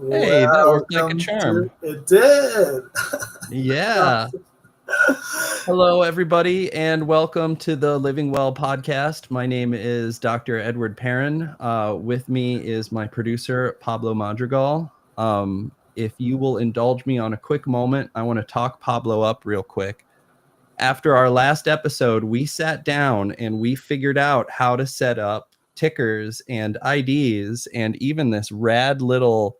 Hey, that worked like a Welcome to charm. it. Did. Yeah. Hello, everybody, and welcome to the Living Well podcast. My name is Dr. Edward Perrin. With me is my producer, Pablo Madrigal. If you will indulge me on a quick moment, I want to talk Pablo up real quick. After our last episode, we sat down and we figured out how to set up tickers and IDs and even this rad little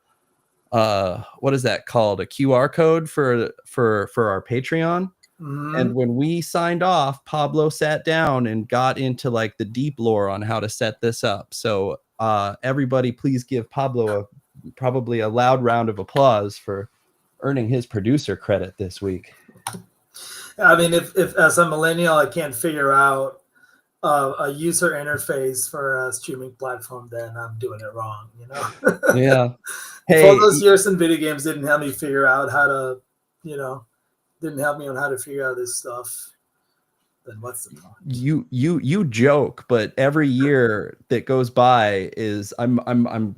what is that called, a QR code for our Patreon. And when we signed off, Pablo sat down and got into like the deep lore on how to set this up. So everybody please give Pablo probably a loud round of applause for earning his producer credit this week. I mean, if as a millennial I can't figure out a user interface for a streaming platform, then I'm doing it wrong. Yeah. If all Hey, those years in video games didn't help me figure out how to, didn't help me on how to figure out this stuff, then what's the point? you joke, but every year that goes by is I'm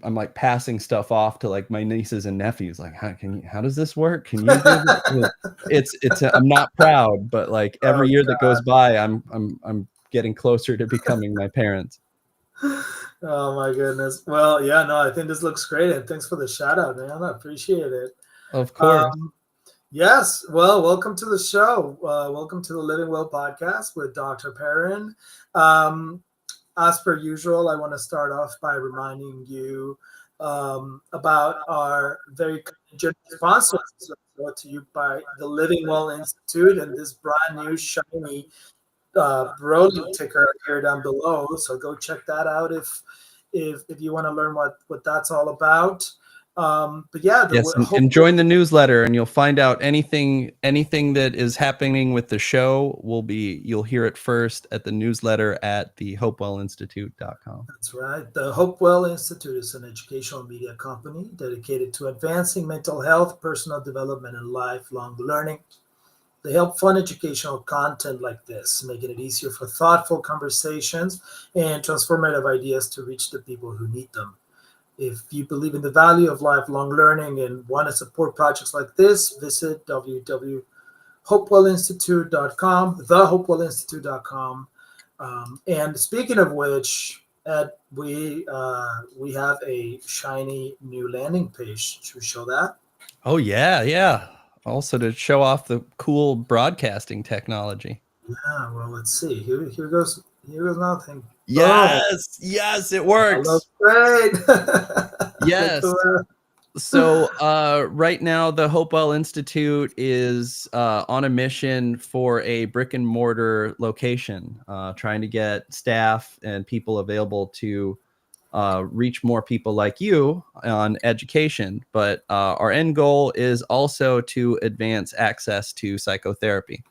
like passing stuff off to like my nieces and nephews. Like, how does this work? Can you do it? I'm not proud, but like every Oh, year that goes by, I'm getting closer to becoming my parents. oh my goodness. Well, yeah, no, I think this looks great, and thanks for the shout out, man. I appreciate it. Of course. Um, Yes. Well, welcome to the show. Welcome to the Living Well podcast with Dr. Perrin. As per usual, I want to start off by reminding you about our very generous sponsors brought to you by the Living Well Institute and this brand new shiny Broly ticker here down below. So go check that out if you want to learn what that's all about. But yeah, Yes, and join the newsletter, and you'll find out anything that is happening with the show. You'll hear it first at the newsletter at the hopewellinstitute.com. That's right. The Hopewell Institute is an educational media company dedicated to advancing mental health, personal development, and lifelong learning. They help fund educational content like this, making it easier for thoughtful conversations and transformative ideas to reach the people who need them. If you believe in the value of lifelong learning and want to support projects like this, visit www.hopewellinstitute.com, thehopewellinstitute.com. And speaking of which, Ed, we have a shiny new landing page. Should we show that? Oh yeah. Also to show off the cool broadcasting technology. Yeah. Well, let's see. Here goes. Here goes nothing. Yes, it works. That looks great. Yes. So right now, the Hopewell Institute is on a mission for a brick and mortar location, trying to get staff and people available to reach more people like you on education. But our end goal is also to advance access to psychotherapy.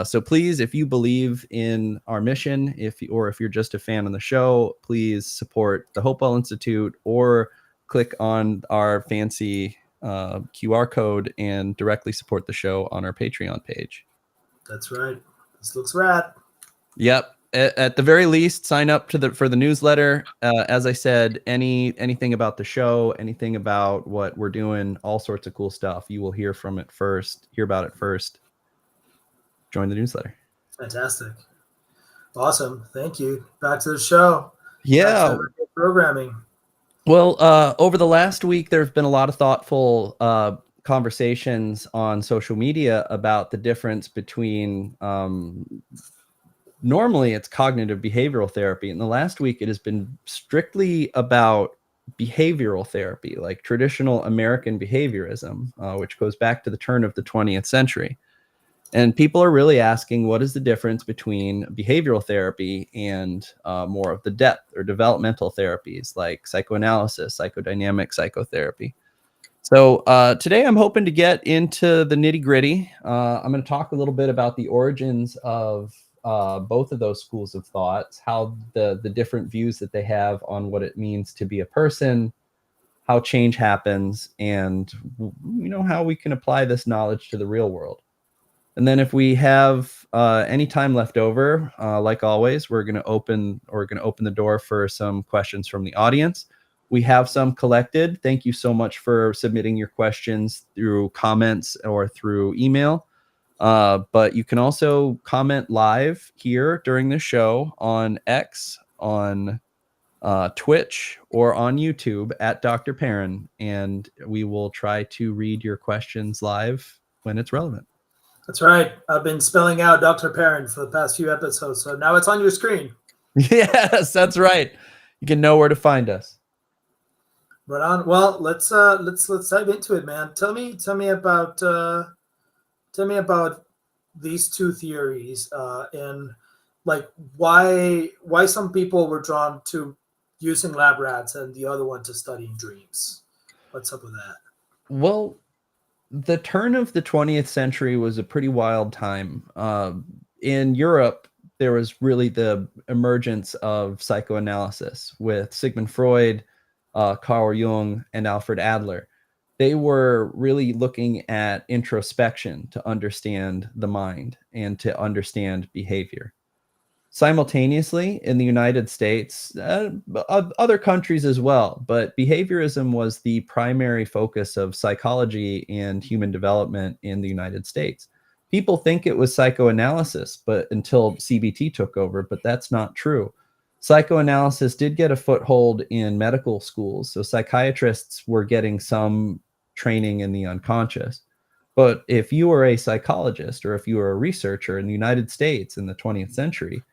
So please, if you believe in our mission, if you're just a fan of the show, please support the Hopewell Institute or click on our fancy QR code and directly support the show on our Patreon page. That's right. This looks rad. Yep. At the very least, sign up for the newsletter. As I said, anything about the show, anything about what we're doing, all sorts of cool stuff, you will hear about it first. Join the newsletter. Fantastic. Awesome. Thank you. Back to the show. Yeah. Back to the programming. Well, over the last week, there have been a lot of thoughtful conversations on social media about the difference between normally it's cognitive behavioral therapy. In the last week, it has been strictly about behavioral therapy, like traditional American behaviorism, which goes back to the turn of the 20th century. And people are really asking, what is the difference between behavioral therapy and more of the depth or developmental therapies like psychoanalysis, psychodynamic psychotherapy? So today I'm hoping to get into the nitty gritty. I'm going to talk a little bit about the origins of both of those schools of thoughts, how the different views that they have on what it means to be a person, how change happens, and how we can apply this knowledge to the real world. And then if we have any time left over, like always, we're going to open the door for some questions from the audience. We have some collected. Thank you so much for submitting your questions through comments or through email. But you can also comment live here during the show on X, on Twitch, or on YouTube at Dr. Perrin, and we will try to read your questions live when it's relevant. That's right. I've been spelling out Dr. Perrin for the past few episodes, so now it's on your screen. Yes, that's right. You can know where to find us. Right on. Well, let's dive into it, man. Tell me about these two theories, and like why some people were drawn to using lab rats and the other one to studying dreams. What's up with that? Well, the turn of the 20th century was a pretty wild time. In Europe, there was really the emergence of psychoanalysis with Sigmund Freud, Carl Jung, and Alfred Adler. They were really looking at introspection to understand the mind and to understand behavior. Simultaneously, in the United States, other countries as well, but behaviorism was the primary focus of psychology and human development in the United States. People think it was psychoanalysis, but until CBT took over, but that's not true. Psychoanalysis did get a foothold in medical schools, so psychiatrists were getting some training in the unconscious. But if you were a psychologist or if you were a researcher in the United States in the 20th century,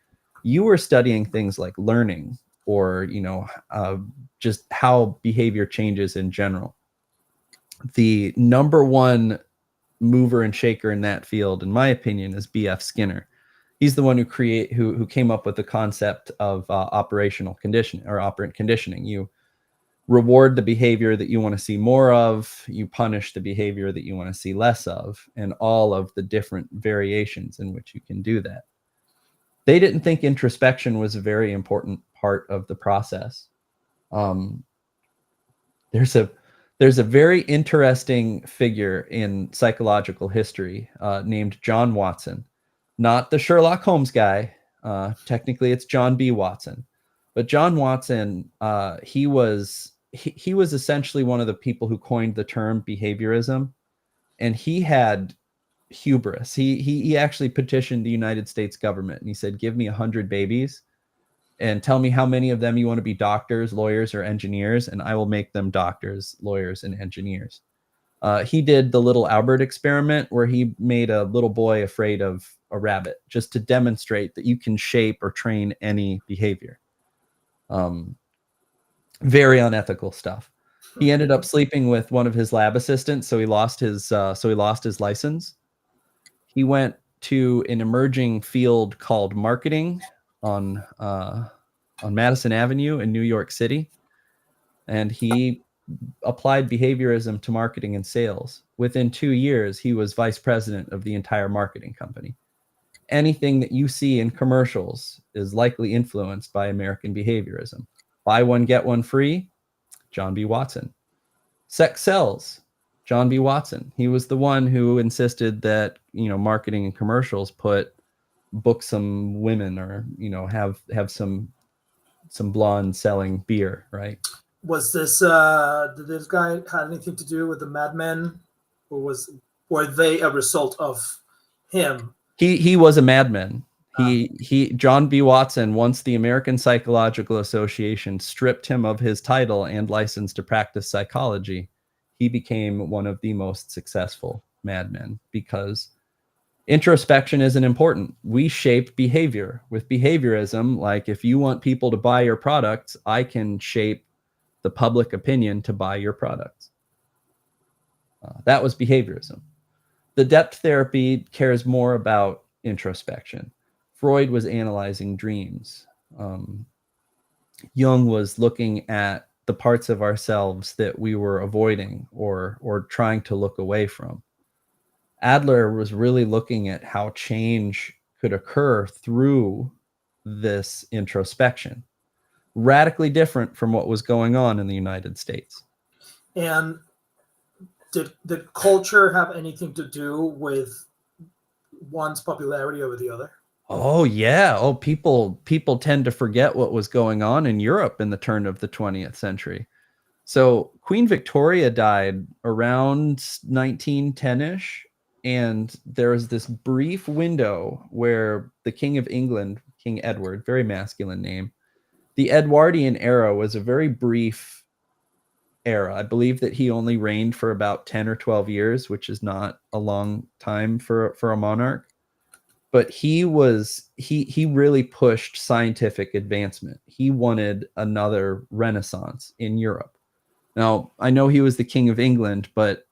you were studying things like learning or just how behavior changes in general. The number one mover and shaker in that field, in my opinion, is B.F. Skinner. He's the one who came up with the concept of operational conditioning or operant conditioning. You reward the behavior that you want to see more of, you punish the behavior that you want to see less of, and all of the different variations in which you can do that. They didn't think introspection was a very important part of the process. There's a very interesting figure in psychological history named John Watson, not the Sherlock Holmes guy. Technically, it's John B. Watson, but John Watson, he was essentially one of the people who coined the term behaviorism, and he had hubris. He actually petitioned the United States government and he said, give me 100 babies and tell me how many of them you want to be doctors, lawyers, or engineers, and I will make them doctors, lawyers, and engineers. He did the little Albert experiment where he made a little boy afraid of a rabbit just to demonstrate that you can shape or train any behavior. Very unethical stuff. He ended up sleeping with one of his lab assistants, so he lost his license. He went to an emerging field called marketing on Madison Avenue in New York City, and he applied behaviorism to marketing and sales. Within 2 years, he was vice president of the entire marketing company. Anything that you see in commercials is likely influenced by American behaviorism. Buy one, get one free, John B. Watson. Sex sells, John B. Watson. He was the one who insisted that, marketing and commercials put buxom women or, have some blonde selling beer, right? Was this did this guy have anything to do with the Mad Men, or were they a result of him? He was a madman. John B. Watson, once the American Psychological Association stripped him of his title and license to practice psychology, he became one of the most successful madmen because introspection isn't important. We shape behavior with behaviorism. Like if you want people to buy your products, I can shape the public opinion to buy your products. That was behaviorism. The depth therapy cares more about introspection. Freud was analyzing dreams. Jung was looking at the parts of ourselves that we were avoiding or trying to look away from. Adler was really looking at how change could occur through this introspection. Radically different from what was going on in the United States. And did culture have anything to do with one's popularity over the other? Oh yeah. People tend to forget what was going on in Europe in the turn of the 20th century. So Queen Victoria died around 1910-ish, and there was this brief window where the King of England, King Edward, very masculine name, the Edwardian era was a very brief era. I believe that he only reigned for about 10 or 12 years, which is not a long time for a monarch. But he really pushed scientific advancement. He wanted another renaissance in Europe. Now, I know he was the King of England, but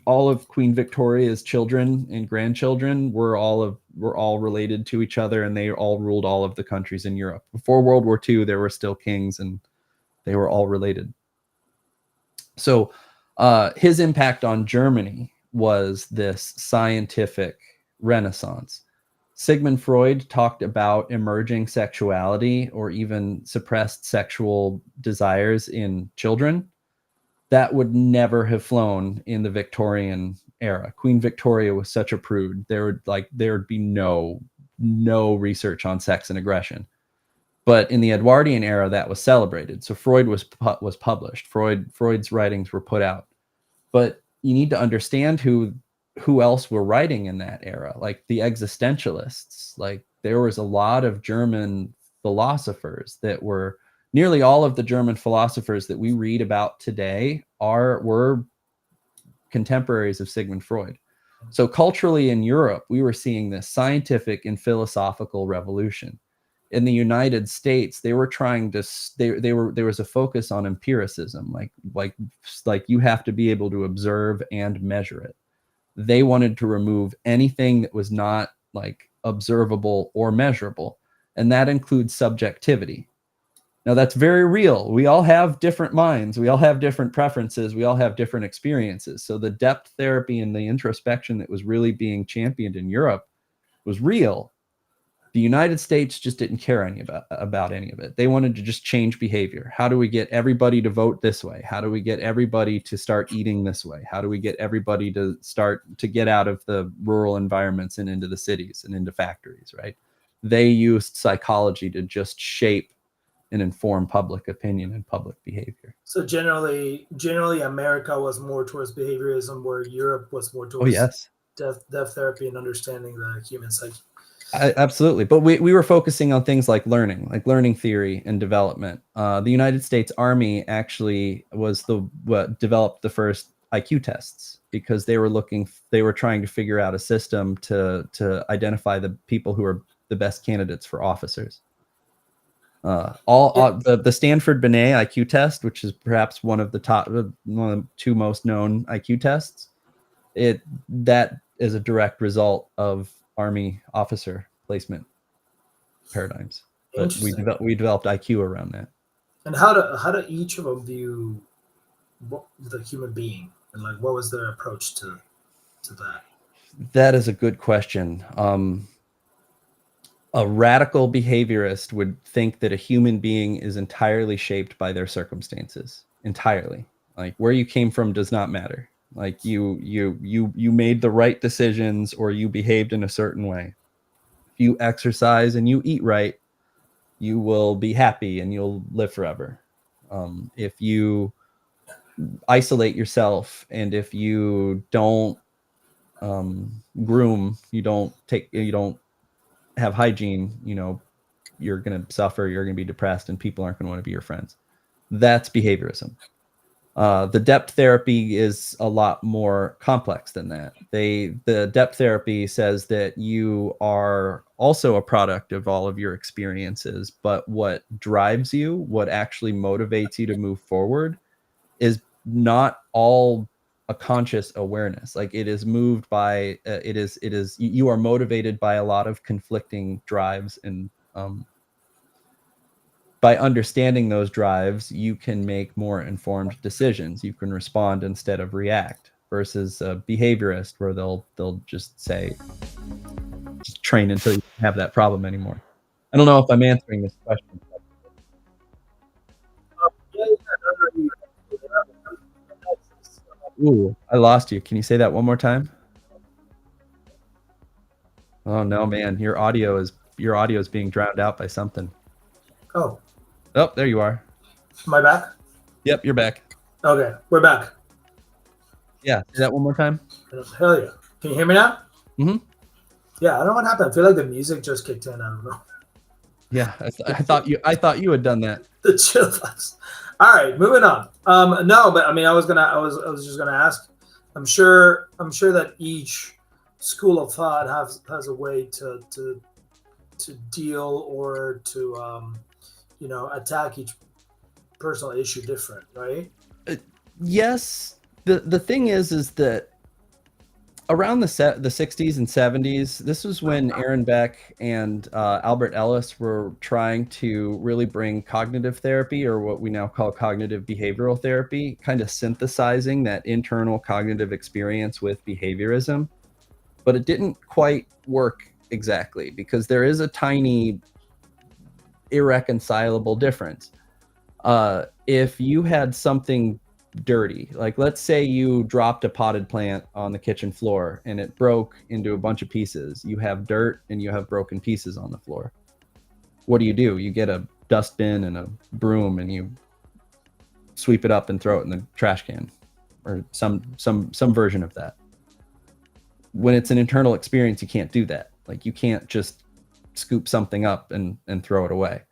all of Queen Victoria's children and grandchildren were all related to each other, and they all ruled all of the countries in Europe. Before World War II, there were still kings, and they were all related. So his impact on Germany was this scientific renaissance. Sigmund Freud talked about emerging sexuality or even suppressed sexual desires in children. That would never have flown in the Victorian era. Queen Victoria was such a prude. There would be no research on sex and aggression. But in the Edwardian era, that was celebrated. So Freud was published. Freud's writings were put out. But you need to understand who else were writing in that era, like the existentialists. Like there was a lot of German philosophers that were nearly all of the German philosophers that we read about today were contemporaries of Sigmund Freud. So culturally in Europe, we were seeing this scientific and philosophical revolution. In the United States, they were trying to there was a focus on empiricism, like you have to be able to observe and measure it. They wanted to remove anything that was not like observable or measurable, and that includes subjectivity. Now that's very real. We all have different minds. We all have different preferences. We all have different experiences. So the depth therapy and the introspection that was really being championed in Europe was real. The United States just didn't care about any of it. They wanted to just change behavior. How do we get everybody to vote this way? How do we get everybody to start eating this way? How do we get everybody to start to get out of the rural environments and into the cities and into factories, right? They used psychology to just shape and inform public opinion and public behavior. So generally, America was more towards behaviorism, where Europe was more towards yes, depth therapy and understanding the human psyche. Absolutely. But we were focusing on things like learning theory and development. The United States Army actually was what developed the first IQ tests, because they were trying to figure out a system to identify the people who are the best candidates for officers. The Stanford Binet IQ test, which is perhaps one of the two most known IQ tests, that is a direct result of Army officer placement paradigms. But we developed IQ around that. And how do each of them view the human being, and like what was their approach to that? That is a good question. A radical behaviorist would think that a human being is entirely shaped by their circumstances. Entirely. Like where you came from does not matter. Like you made the right decisions, or you behaved in a certain way. If you exercise and you eat right, you will be happy and you'll live forever. If you isolate yourself, and if you don't groom, you don't have hygiene, you're going to suffer, you're going to be depressed, and people aren't going to want to be your friends. That's behaviorism. The depth therapy is a lot more complex than that. The depth therapy says that you are also a product of all of your experiences, but what drives you, what actually motivates you to move forward, is not all a conscious awareness. Like it is moved by you are motivated by a lot of conflicting drives, and by understanding those drives, you can make more informed decisions. You can respond instead of react, versus a behaviorist where they'll just say, just train until you don't have that problem anymore. I don't know if I'm answering this question. Ooh, I lost you. Can you say that one more time? Oh no, man, your audio is being drowned out by something. Oh, there you are. Am I back? Yep, you're back. Okay, we're back. Yeah, say that one more time. Hell yeah. Can you hear me now? Mm-hmm. Yeah, I don't know what happened. I feel like the music just kicked in. I don't know. Yeah, I thought you had done that. The chill vibes. All right, moving on. No, but I mean, I was just gonna ask. I'm sure that each school of thought has a way to deal or to attack each personal issue different, right? Yes, the thing is that around the 60s and 70s, this was when Aaron Beck and Albert Ellis were trying to really bring cognitive therapy, or what we now call cognitive behavioral therapy, kind of synthesizing that internal cognitive experience with behaviorism. But it didn't quite work exactly because there is a tiny irreconcilable difference. If you had something dirty, like let's say you dropped a potted plant on the kitchen floor and it broke into a bunch of pieces, you have dirt and you have broken pieces on the floor. What do? You get a dustbin and a broom and you sweep it up and throw it in the trash can, or some version of that. When it's an internal experience, you can't do that. Like you can't just scoop something up and throw it away.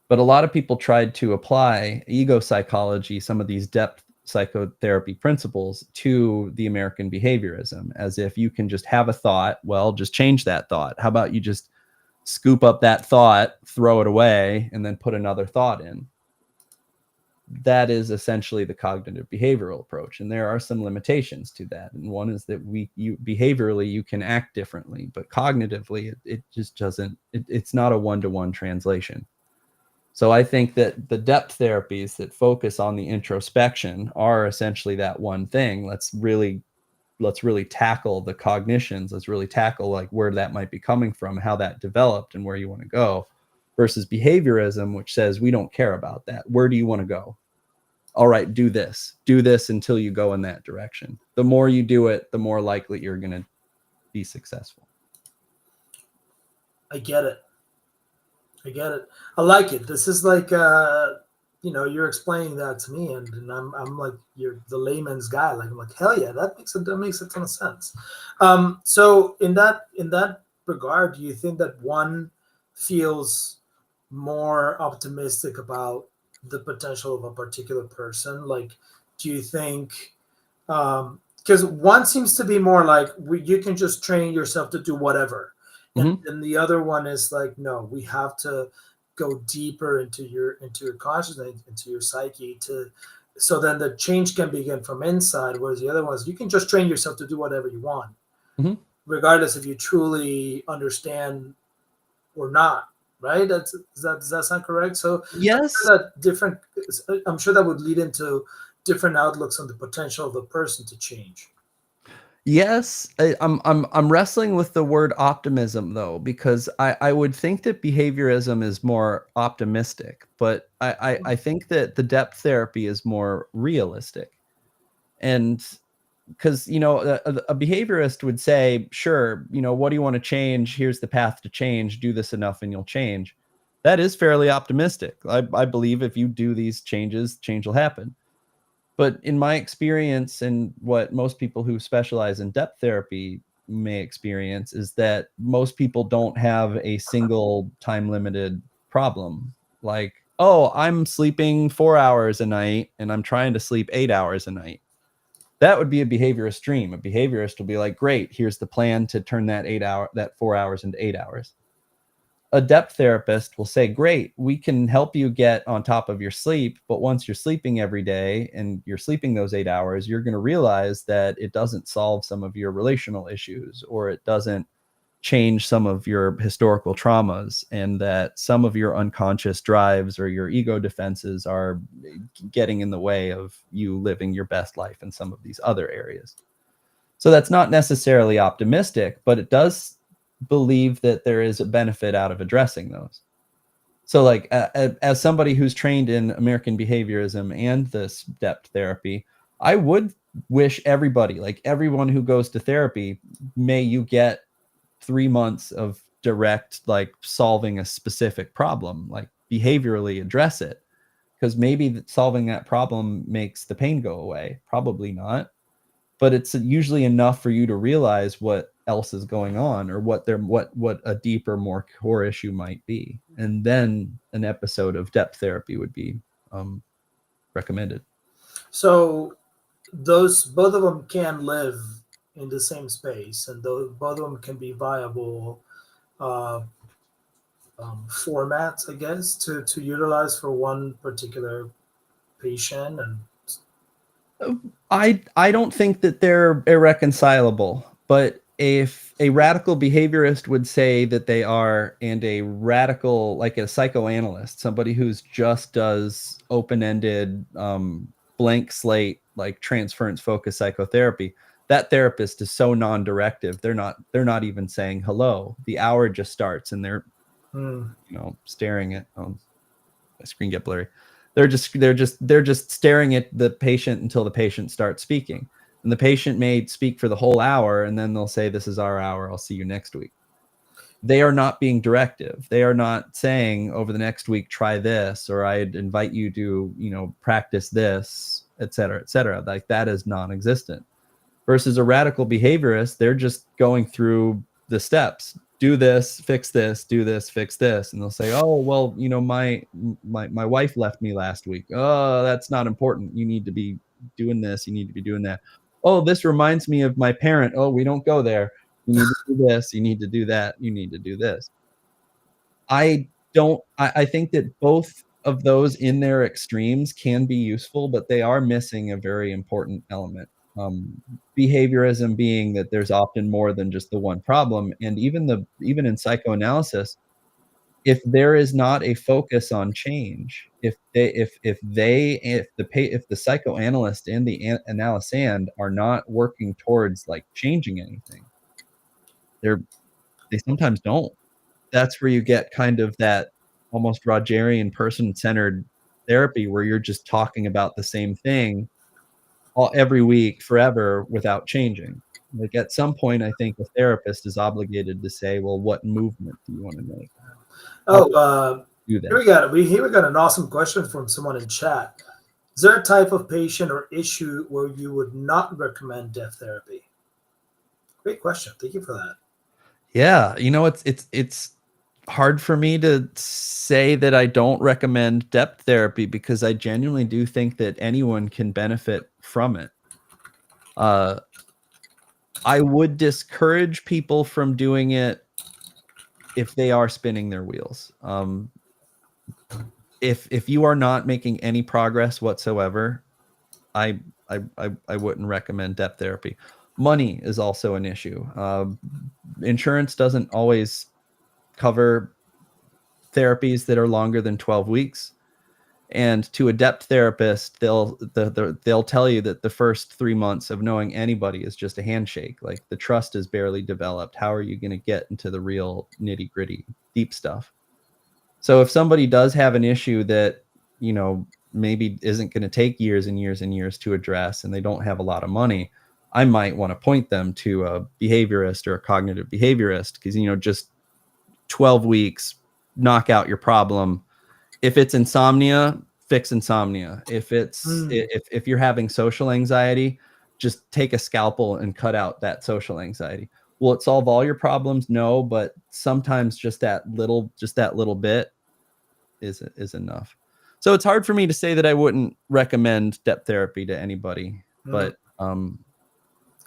But a lot of people tried to apply ego psychology, some of these depth psychotherapy principles, to the American behaviorism, as if you can just have a thought, well, just change that thought. How about you just scoop up that thought, throw it away, and then put another thought in? That is essentially the cognitive behavioral approach, and there are some limitations to that. And one is that behaviorally you can act differently, but cognitively it just doesn't. It's not a one-to-one translation. So I think that the depth therapies that focus on the introspection are essentially that one thing. Let's really tackle the cognitions. Let's really tackle like where that might be coming from, how that developed, and where you want to go. Versus behaviorism, which says we don't care about that. Where do you want to go? All right, do this until you go in that direction. The more you do it, the more likely you're going to be successful. I get it. I like it. This is like you're explaining that to me, and I'm like, you're the layman's guy. Like I'm like, hell yeah, that makes a ton of sense. So in that regard, do you think that one feels more optimistic about the potential of a particular person? Like, do you think because one seems to be more like you can just train yourself to do whatever, and the other one is like, no, we have to go deeper into your consciousness, into your psyche, so then the change can begin from inside. Whereas the other ones, you can just train yourself to do whatever you want, regardless if you truly understand or not. Right? Does that sound correct? So yes, I'm sure that would lead into different outlooks on the potential of the person to change. Yes, I'm wrestling with the word optimism though, because I would think that behaviorism is more optimistic, but I think that the depth therapy is more realistic. And because a behaviorist would say, sure, what do you want to change? Here's the path to change. Do this enough and you'll change. That is fairly optimistic. I believe if you do these changes, change will happen. But in my experience, and what most people who specialize in depth therapy may experience, is that most people don't have a single time limited problem. Like, oh, I'm sleeping 4 hours a night and I'm trying to sleep 8 hours a night. That would be a behaviorist dream. A behaviorist will be like, great, here's the plan to turn that 4 hours into 8 hours. A depth therapist will say, great, we can help you get on top of your sleep, but once you're sleeping every day and you're sleeping those 8 hours, you're going to realize that it doesn't solve some of your relational issues, or it doesn't change some of your historical traumas, and that some of your unconscious drives or your ego defenses are getting in the way of you living your best life in some of these other areas. So that's not necessarily optimistic, but it does believe that there is a benefit out of addressing those. So like as somebody who's trained in American behaviorism and this depth therapy, I would wish everybody, like everyone who goes to therapy, may you get 3 months of direct, like solving a specific problem, like behaviorally address it. because maybe solving that problem makes the pain go away. Probably not, but it's usually enough for you to realize what else is going on, or what a deeper, more core issue might be, and then an episode of depth therapy would be recommended. So those both of them can live in the same space, and both of them can be viable uh, formats, I guess, to utilize for one particular patient. And I don't think that they're irreconcilable, but if a radical behaviorist would say that they are, and a radical, like a psychoanalyst, somebody who's just does open-ended, blank slate, like transference focused psychotherapy, that therapist is so non-directive. They're not even saying hello. The hour just starts and they're staring at my screen get blurry. They're just staring at the patient until the patient starts speaking. And the patient may speak for the whole hour, and then they'll say, "This is our hour. I'll see you next week." They are not being directive. They are not saying, "Over the next week, try this," or "I'd invite you to, practice this," et cetera, et cetera. Like, that is non-existent. Versus a radical behaviorist, they're just going through the steps. Do this, fix this, do this, fix this. And they'll say, "Oh, well, my wife left me last week." "Oh, that's not important. You need to be doing this. You need to be doing that." "Oh, this reminds me of my parent." "Oh, we don't go there. You need to do this. You need to do that. You need to do this." I think that both of those in their extremes can be useful, but they are missing a very important element. Behaviorism being that there's often more than just the one problem, and even in psychoanalysis, if there is not a focus on change, if the psychoanalyst and the analysand are not working towards, like, changing anything, they sometimes don't. That's where you get kind of that almost Rogerian person-centered therapy, where you're just talking about the same thing every week forever without changing. Like, at some point, I think a therapist is obligated to say, "Well, what movement do you want to make?" Do that. Here we got an awesome question from someone in chat. Is there a type of patient or issue where you would not recommend depth therapy? Great question. Thank you for that. Yeah, it's hard for me to say that I don't recommend depth therapy, because I genuinely do think that anyone can benefit from it. I would discourage people from doing it if they are spinning their wheels. If you are not making any progress whatsoever, I wouldn't recommend depth therapy. Money is also an issue. Insurance doesn't always cover therapies that are longer than 12 weeks. And to a depth therapist, they'll tell you that the first 3 months of knowing anybody is just a handshake. Like, the trust is barely developed. How are you going to get into the real nitty gritty, deep stuff? So if somebody does have an issue that, maybe isn't going to take years and years and years to address, and they don't have a lot of money, I might want to point them to a behaviorist or a cognitive behaviorist, because, just 12 weeks, knock out your problem. If it's insomnia, fix insomnia. If you're having social anxiety, just take a scalpel and cut out that social anxiety. Will it solve all your problems? No, but sometimes just that little bit is enough. So it's hard for me to say that I wouldn't recommend depth therapy to anybody. But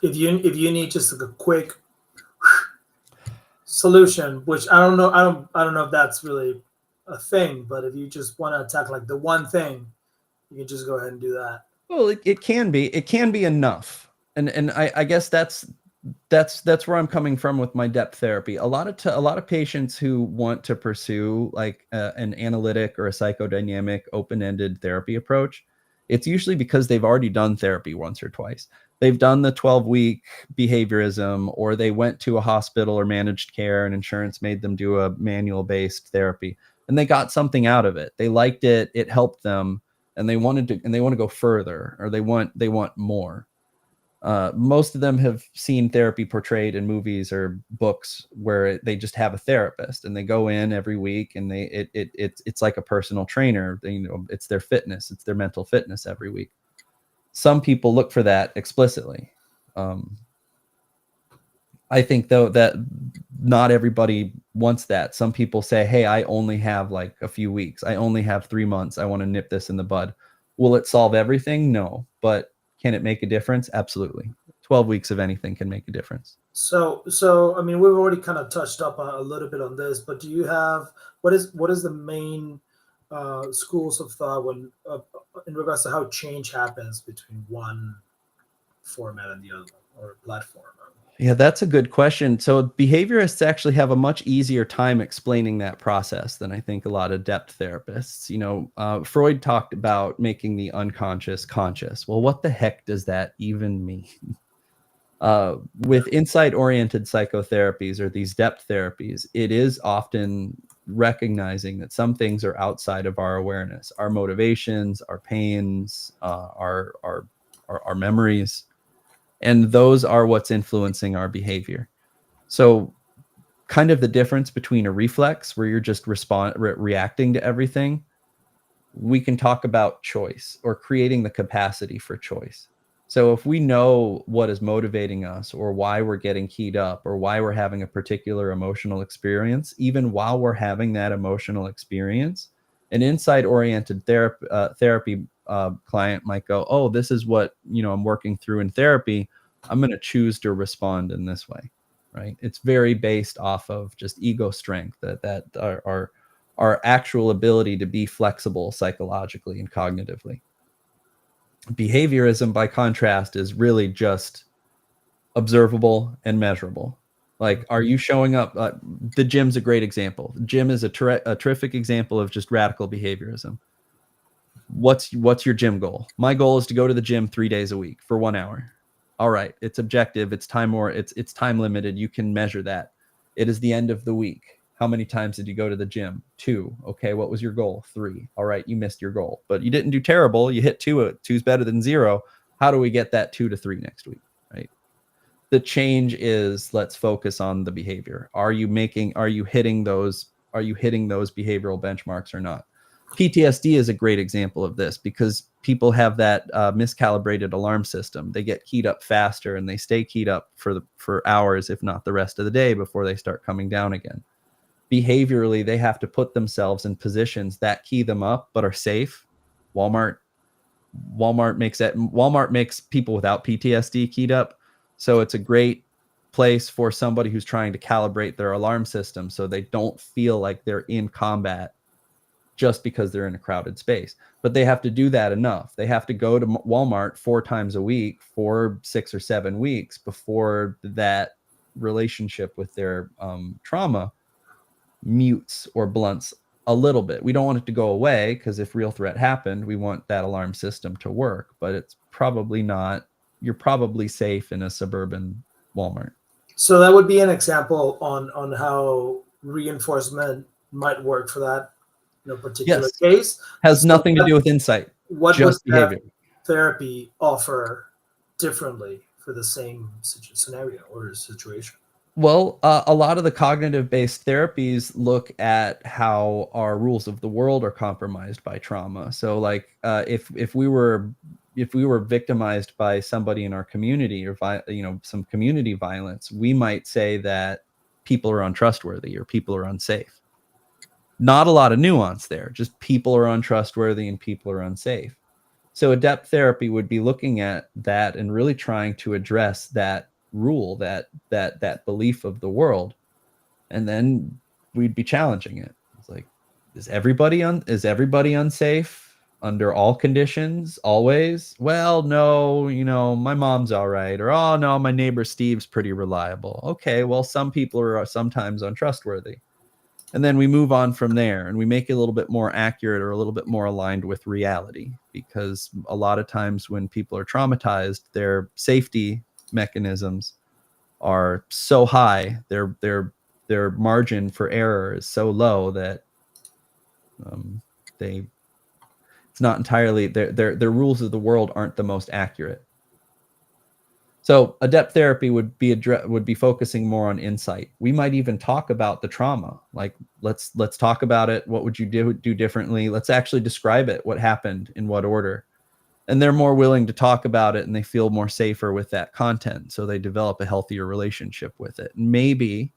if you need just like a quick solution, which I don't know if that's really a thing, but if you just want to attack like the one thing, you can just go ahead and do that. Well, it can be enough, and I guess that's where I'm coming from with my depth therapy. A lot of patients who want to pursue like an analytic or a psychodynamic open-ended therapy approach, it's usually because they've already done therapy once or twice. They've done the 12-week behaviorism, or they went to a hospital or managed care and insurance made them do a manual-based therapy, and they got something out of it. They liked it. It helped them, and they want to go further, or they want more. Most of them have seen therapy portrayed in movies or books where they just have a therapist and they go in every week and it's like a personal trainer. It's their fitness, it's their mental fitness every week. Some people look for that explicitly. I think though that not everybody wants that. Some people say, hey, I only have like a few weeks. I only have 3 months. I want to nip this in the bud. Will it solve everything? No. But can it make a difference? Absolutely. 12 weeks of anything can make a difference. So I mean, we've already kind of touched up a little bit on this, but do you have what is the main schools of thought when in regards to how change happens between one format and the other or platform? Yeah, that's a good question. So behaviorists actually have a much easier time explaining that process than I think a lot of depth therapists. Freud talked about making the unconscious conscious. Well, what the heck does that even mean? With insight-oriented psychotherapies or these depth therapies, it is often recognizing that some things are outside of our awareness, our motivations, our pains, our memories. And those are what's influencing our behavior. So kind of the difference between a reflex where you're just reacting to everything, we can talk about choice or creating the capacity for choice. So if we know what is motivating us or why we're getting keyed up or why we're having a particular emotional experience, even while we're having that emotional experience, an insight-oriented therapy client might go, oh, this is what I'm working through in therapy. I'm going to choose to respond in this way, right? It's very based off of just ego strength, that our actual ability to be flexible psychologically and cognitively. Behaviorism, by contrast, is really just observable and measurable. Like, are you showing up? The gym's a great example. The gym is a terrific example of just radical behaviorism. What's your gym goal? My goal is to go to the gym 3 days a week for 1 hour. All right, it's objective, it's time limited. You can measure that. It is the end of the week. How many times did you go to the gym? 2. Okay, what was your goal? 3. All right, you missed your goal, but you didn't do terrible. You hit 2. 2's better than 0. How do we get that 2 to 3 next week, right? The change is, let's focus on the behavior. Are you hitting those behavioral benchmarks or not? PTSD is a great example of this because people have that miscalibrated alarm system. They get keyed up faster and they stay keyed up for hours, if not the rest of the day, before they start coming down again. Behaviorally, they have to put themselves in positions that key them up but are safe. Walmart makes people without PTSD keyed up. So it's a great place for somebody who's trying to calibrate their alarm system so they don't feel like they're in combat just because they're in a crowded space. But they have to do that enough. They have to go to Walmart 4 times a week for 6 or 7 weeks before that relationship with their trauma mutes or blunts a little bit. We don't want it to go away because if real threat happened, we want that alarm system to work, but it's probably not. You're probably safe in a suburban Walmart. So that would be an example on how reinforcement might work for that particular case. Has nothing to do with insight. What would behavior therapy offer differently for the same scenario or situation? Well, a lot of the cognitive-based therapies look at how our rules of the world are compromised by trauma. So, like, if we were victimized by somebody in our community or some community violence, we might say that people are untrustworthy or people are unsafe. Not a lot of nuance there. Just people are untrustworthy and people are unsafe. So, adept therapy would be looking at that and really trying to address that rule, that belief of the world, and then we'd be challenging it. It's like, is everybody unsafe under all conditions always? Well, no, my mom's all right, or oh no, my neighbor Steve's pretty reliable. Okay, well, some people are sometimes untrustworthy. And then we move on from there and we make it a little bit more accurate or a little bit more aligned with reality, because a lot of times when people are traumatized, their safety mechanisms are so high, their margin for error is so low that it's not entirely their rules of the world aren't the most accurate. So adept therapy would be focusing more on insight. We might even talk about the trauma. Like let's talk about it. What would you do differently? Let's actually describe it. What happened in what order? And they're more willing to talk about it, and they feel more safer with that content. So they develop a healthier relationship with it. Maybe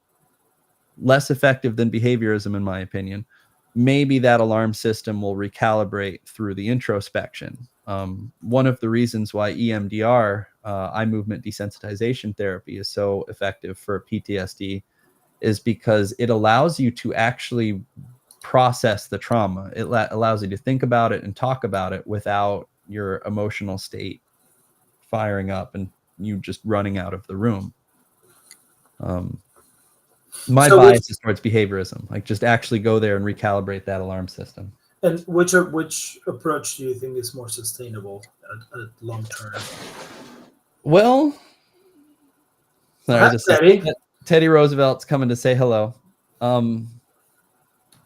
less effective than behaviorism, in my opinion. Maybe that alarm system will recalibrate through the introspection. One of the reasons why EMDR, eye movement desensitization therapy, is so effective for PTSD is because it allows you to actually process the trauma. It allows you to think about it and talk about it without your emotional state firing up and you just running out of the room. My bias is towards behaviorism, like just actually go there and recalibrate that alarm system. And which approach do you think is more sustainable at long term? Well, Teddy Roosevelt's coming to say hello.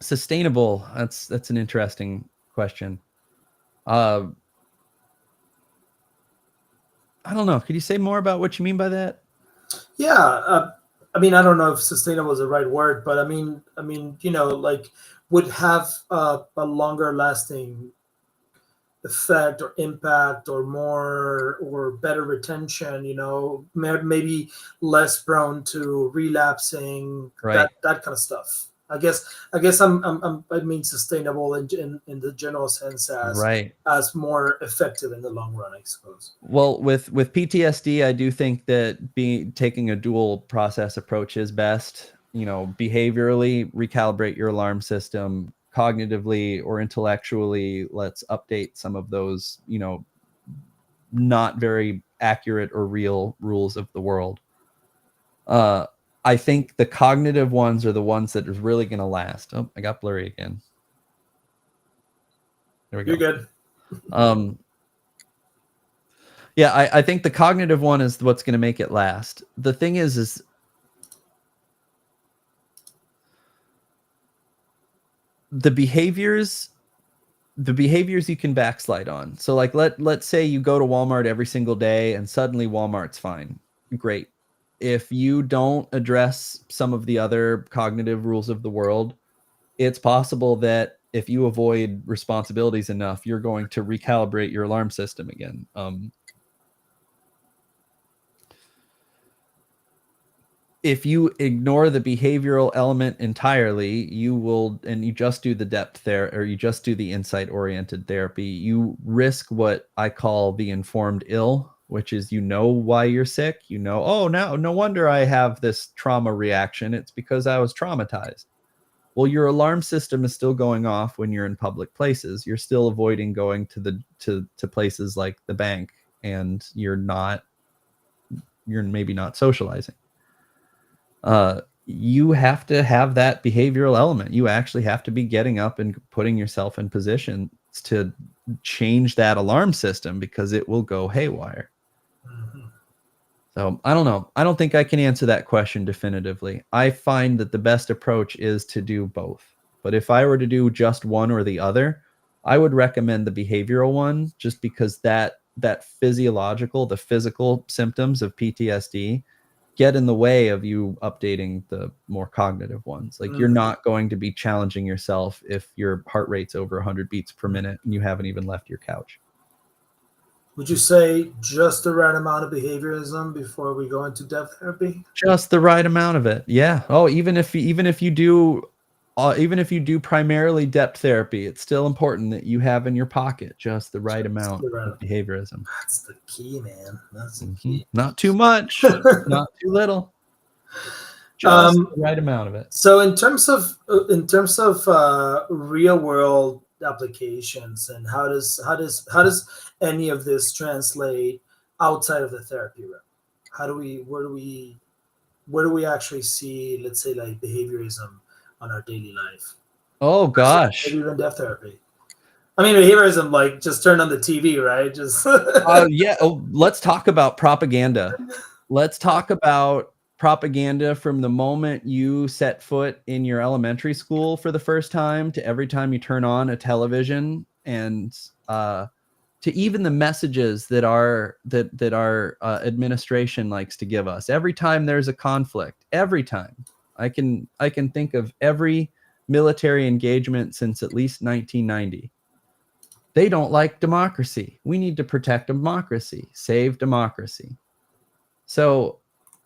Sustainable. That's an interesting question. I don't know. Could you say more about what you mean by that? Yeah, I mean, I don't know if sustainable is the right word, but I mean, like would have a longer lasting effect or impact or more or better retention, maybe less prone to relapsing, right. that kind of stuff. I guess I mean sustainable in the general sense as more effective in the long run, I suppose. Well, with PTSD, I do think that taking a dual process approach is best. Behaviorally recalibrate your alarm system, cognitively or intellectually, let's update some of those, not very accurate or real rules of the world. I think the cognitive ones are the ones that is really going to last. Oh, I got blurry again. There we go. You're good. Yeah, I think the cognitive one is what's going to make it last. The thing is the behaviors you can backslide on. So like let's say you go to Walmart every single day and suddenly Walmart's fine. Great. If you don't address some of the other cognitive rules of the world, it's possible that if you avoid responsibilities enough, you're going to recalibrate your alarm system again. If you ignore the behavioral element entirely, you just do the depth therapy, or you just do the insight-oriented therapy, you risk what I call the informed ill, which is why you're sick. Oh, now no wonder I have this trauma reaction. It's because I was traumatized. Well, your alarm system is still going off when you're in public places. You're still avoiding going to places like the bank, and you're maybe not socializing. You have to have that behavioral element. You actually have to be getting up and putting yourself in positions to change that alarm system, because it will go haywire. Mm-hmm. So I don't know. I don't think I can answer that question definitively. I find that the best approach is to do both. But if I were to do just one or the other, I would recommend the behavioral one, just because that the physical symptoms of PTSD get in the way of you updating the more cognitive ones. Like you're not going to be challenging yourself if your heart rate's over 100 beats per minute and you haven't even left your couch. Would you say just the right amount of behaviorism before we go into depth therapy? Just the right amount of it. Yeah. Oh, even if you do primarily depth therapy, it's still important that you have in your pocket just the right amount of behaviorism. That's the key, man. That's the key. Not too much, not too little. Just the right amount of it. So in terms of real world applications, and how does any of this translate outside of the therapy room? Where do we actually see, let's say, like behaviorism on our daily life? Oh gosh. Maybe even depth therapy. I mean, behaviorism, like just turn on the TV, right? Just yeah. Oh, let's talk about propaganda. Let's talk about propaganda from the moment you set foot in your elementary school for the first time to every time you turn on a television. And to even the messages that our administration likes to give us. Every time there's a conflict, every time, I can think of every military engagement since at least 1990. They don't like democracy. We need to protect democracy, save democracy. So,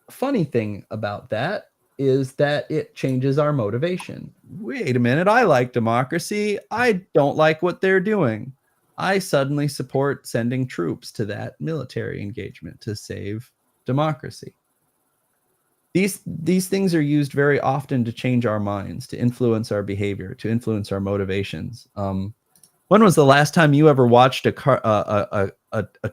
funny thing about that is that it changes our motivation. Wait a minute, I like democracy. I don't like what they're doing. I suddenly support sending troops to that military engagement to save democracy. These things are used very often to change our minds, to influence our behavior, to influence our motivations. When was the last time you ever watched a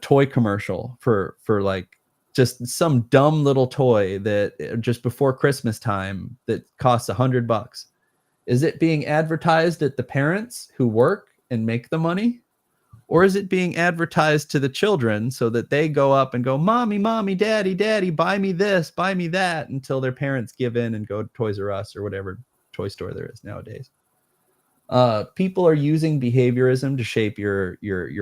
toy commercial for like just some dumb little toy that just before Christmas time that costs $100? Is it being advertised at the parents who work and make the money? Or is it being advertised to the children so that they go up and go, mommy, mommy, daddy, daddy, buy me this, buy me that, until their parents give in and go to Toys R Us or whatever toy store there is nowadays? People are using behaviorism to shape your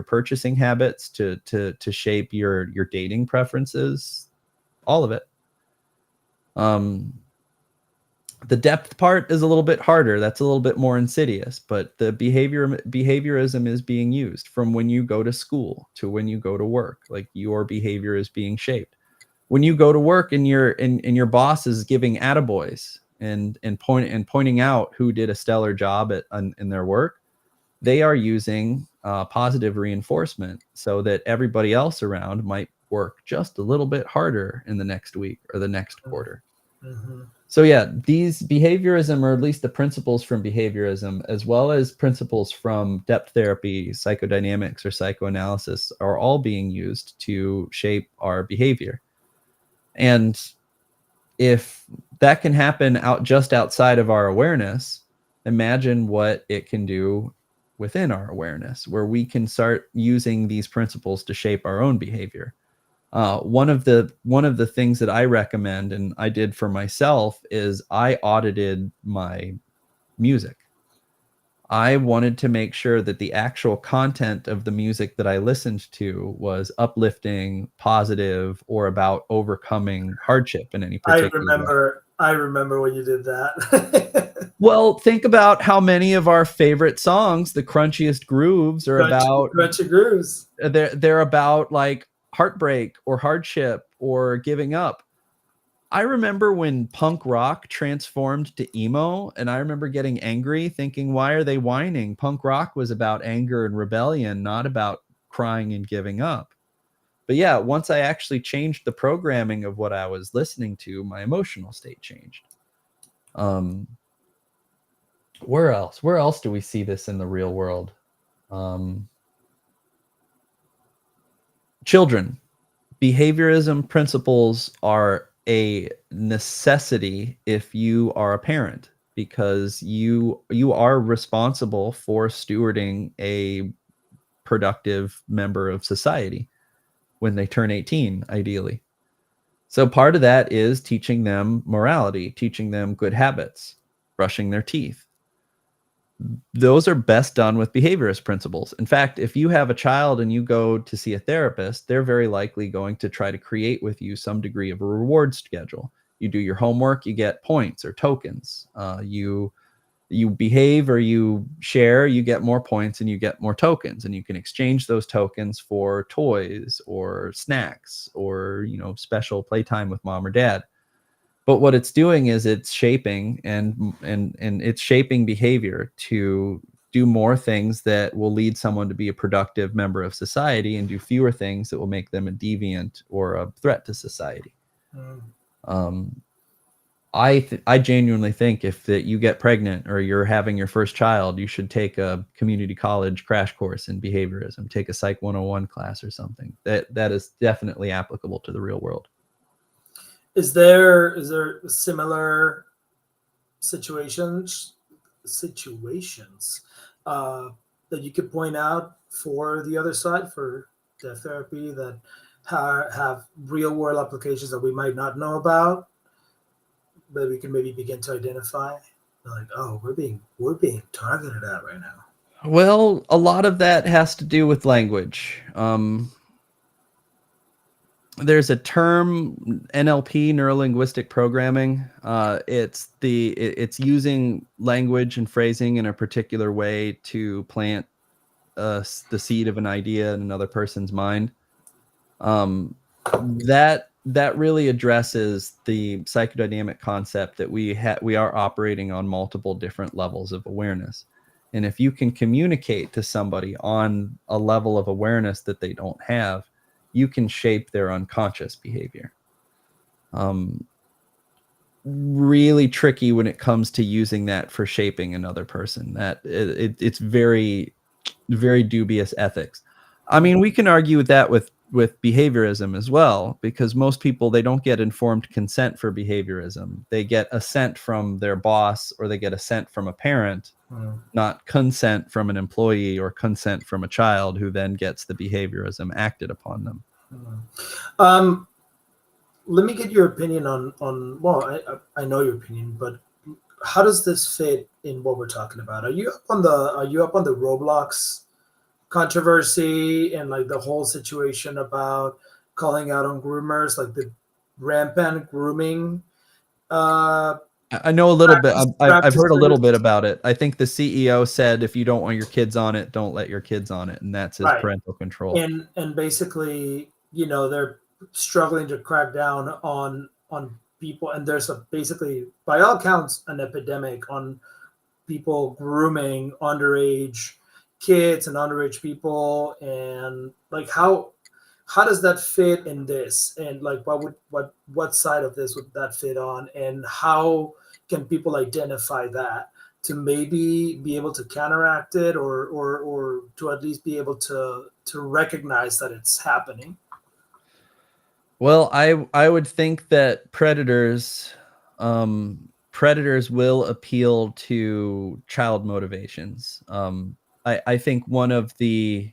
purchasing habits, to shape your dating preferences, all of it. The depth part is a little bit harder. That's a little bit more insidious, but the behaviorism is being used from when you go to school to when you go to work. Like, your behavior is being shaped. When you go to work and your boss is giving attaboys and pointing out who did a stellar job in their work, they are using positive reinforcement so that everybody else around might work just a little bit harder in the next week or the next quarter. Mm-hmm. So yeah, these behaviorism, or at least the principles from behaviorism, as well as principles from depth therapy, psychodynamics, or psychoanalysis, are all being used to shape our behavior. And if that can happen just outside of our awareness, imagine what it can do within our awareness, where we can start using these principles to shape our own behavior. One of the things that I recommend, and I did for myself, is I audited my music. I wanted to make sure that the actual content of the music that I listened to was uplifting, positive, or about overcoming hardship in any particular way. I remember when you did that. Well, think about how many of our favorite songs, the crunchiest grooves, are crunchy grooves. They're about like heartbreak or hardship or giving up. I remember when punk rock transformed to emo, and I remember getting angry, thinking, why are they whining? Punk rock was about anger and rebellion, not about crying and giving up. But yeah, once I actually changed the programming of what I was listening to, my emotional state changed. Where else do we see this in the real world? Children. Behaviorism principles are a necessity if you are a parent, because you are responsible for stewarding a productive member of society when they turn 18, ideally. So part of that is teaching them morality, teaching them good habits, brushing their teeth. Those are best done with behaviorist principles. In fact, if you have a child and you go to see a therapist, they're very likely going to try to create with you some degree of a reward schedule. You do your homework, you get points or tokens. You behave or you share, you get more points and you get more tokens, and you can exchange those tokens for toys or snacks or, special playtime with mom or dad. But what it's doing is it's shaping and it's shaping behavior to do more things that will lead someone to be a productive member of society, and do fewer things that will make them a deviant or a threat to society. I genuinely think if that you get pregnant or you're having your first child, you should take a community college crash course in behaviorism, take a Psych 101 class or something. That is definitely applicable to the real world. Is there similar situations that you could point out for the other side, for deaf therapy, that have real world applications that we might not know about, that we can maybe begin to identify? Like, oh, we're being targeted at right now. Well, a lot of that has to do with language. There's a term, NLP, neuro-linguistic programming. It's using language and phrasing in a particular way to plant the seed of an idea in another person's mind. That really addresses the psychodynamic concept that we are operating on multiple different levels of awareness. And if you can communicate to somebody on a level of awareness that they don't have, you can shape their unconscious behavior. Really tricky when it comes to using that for shaping another person. That it's very, very dubious ethics. I mean, we can argue with that with behaviorism as well, because most people, they don't get informed consent for behaviorism. They get assent from their boss, or they get assent from a parent, not consent from an employee or consent from a child who then gets the behaviorism acted upon them. Let me get your opinion on well, I know your opinion, but how does this fit in what we're talking about? Are you up on the Roblox controversy and like the whole situation about calling out on groomers, like the rampant grooming? I know a little bit. I've heard a little bit about it. I think the CEO said, if you don't want your kids on it, don't let your kids on it, and that's his parental control. And basically, they're struggling to crack down on people, and there's basically, by all accounts, an epidemic on people grooming underage kids and underage people. And like, how does that fit in this? And like, what side of this would that fit on? And how can people identify that to maybe be able to counteract it, or to at least be able to recognize that it's happening? Well, I would think that predators will appeal to child motivations. I think one of the,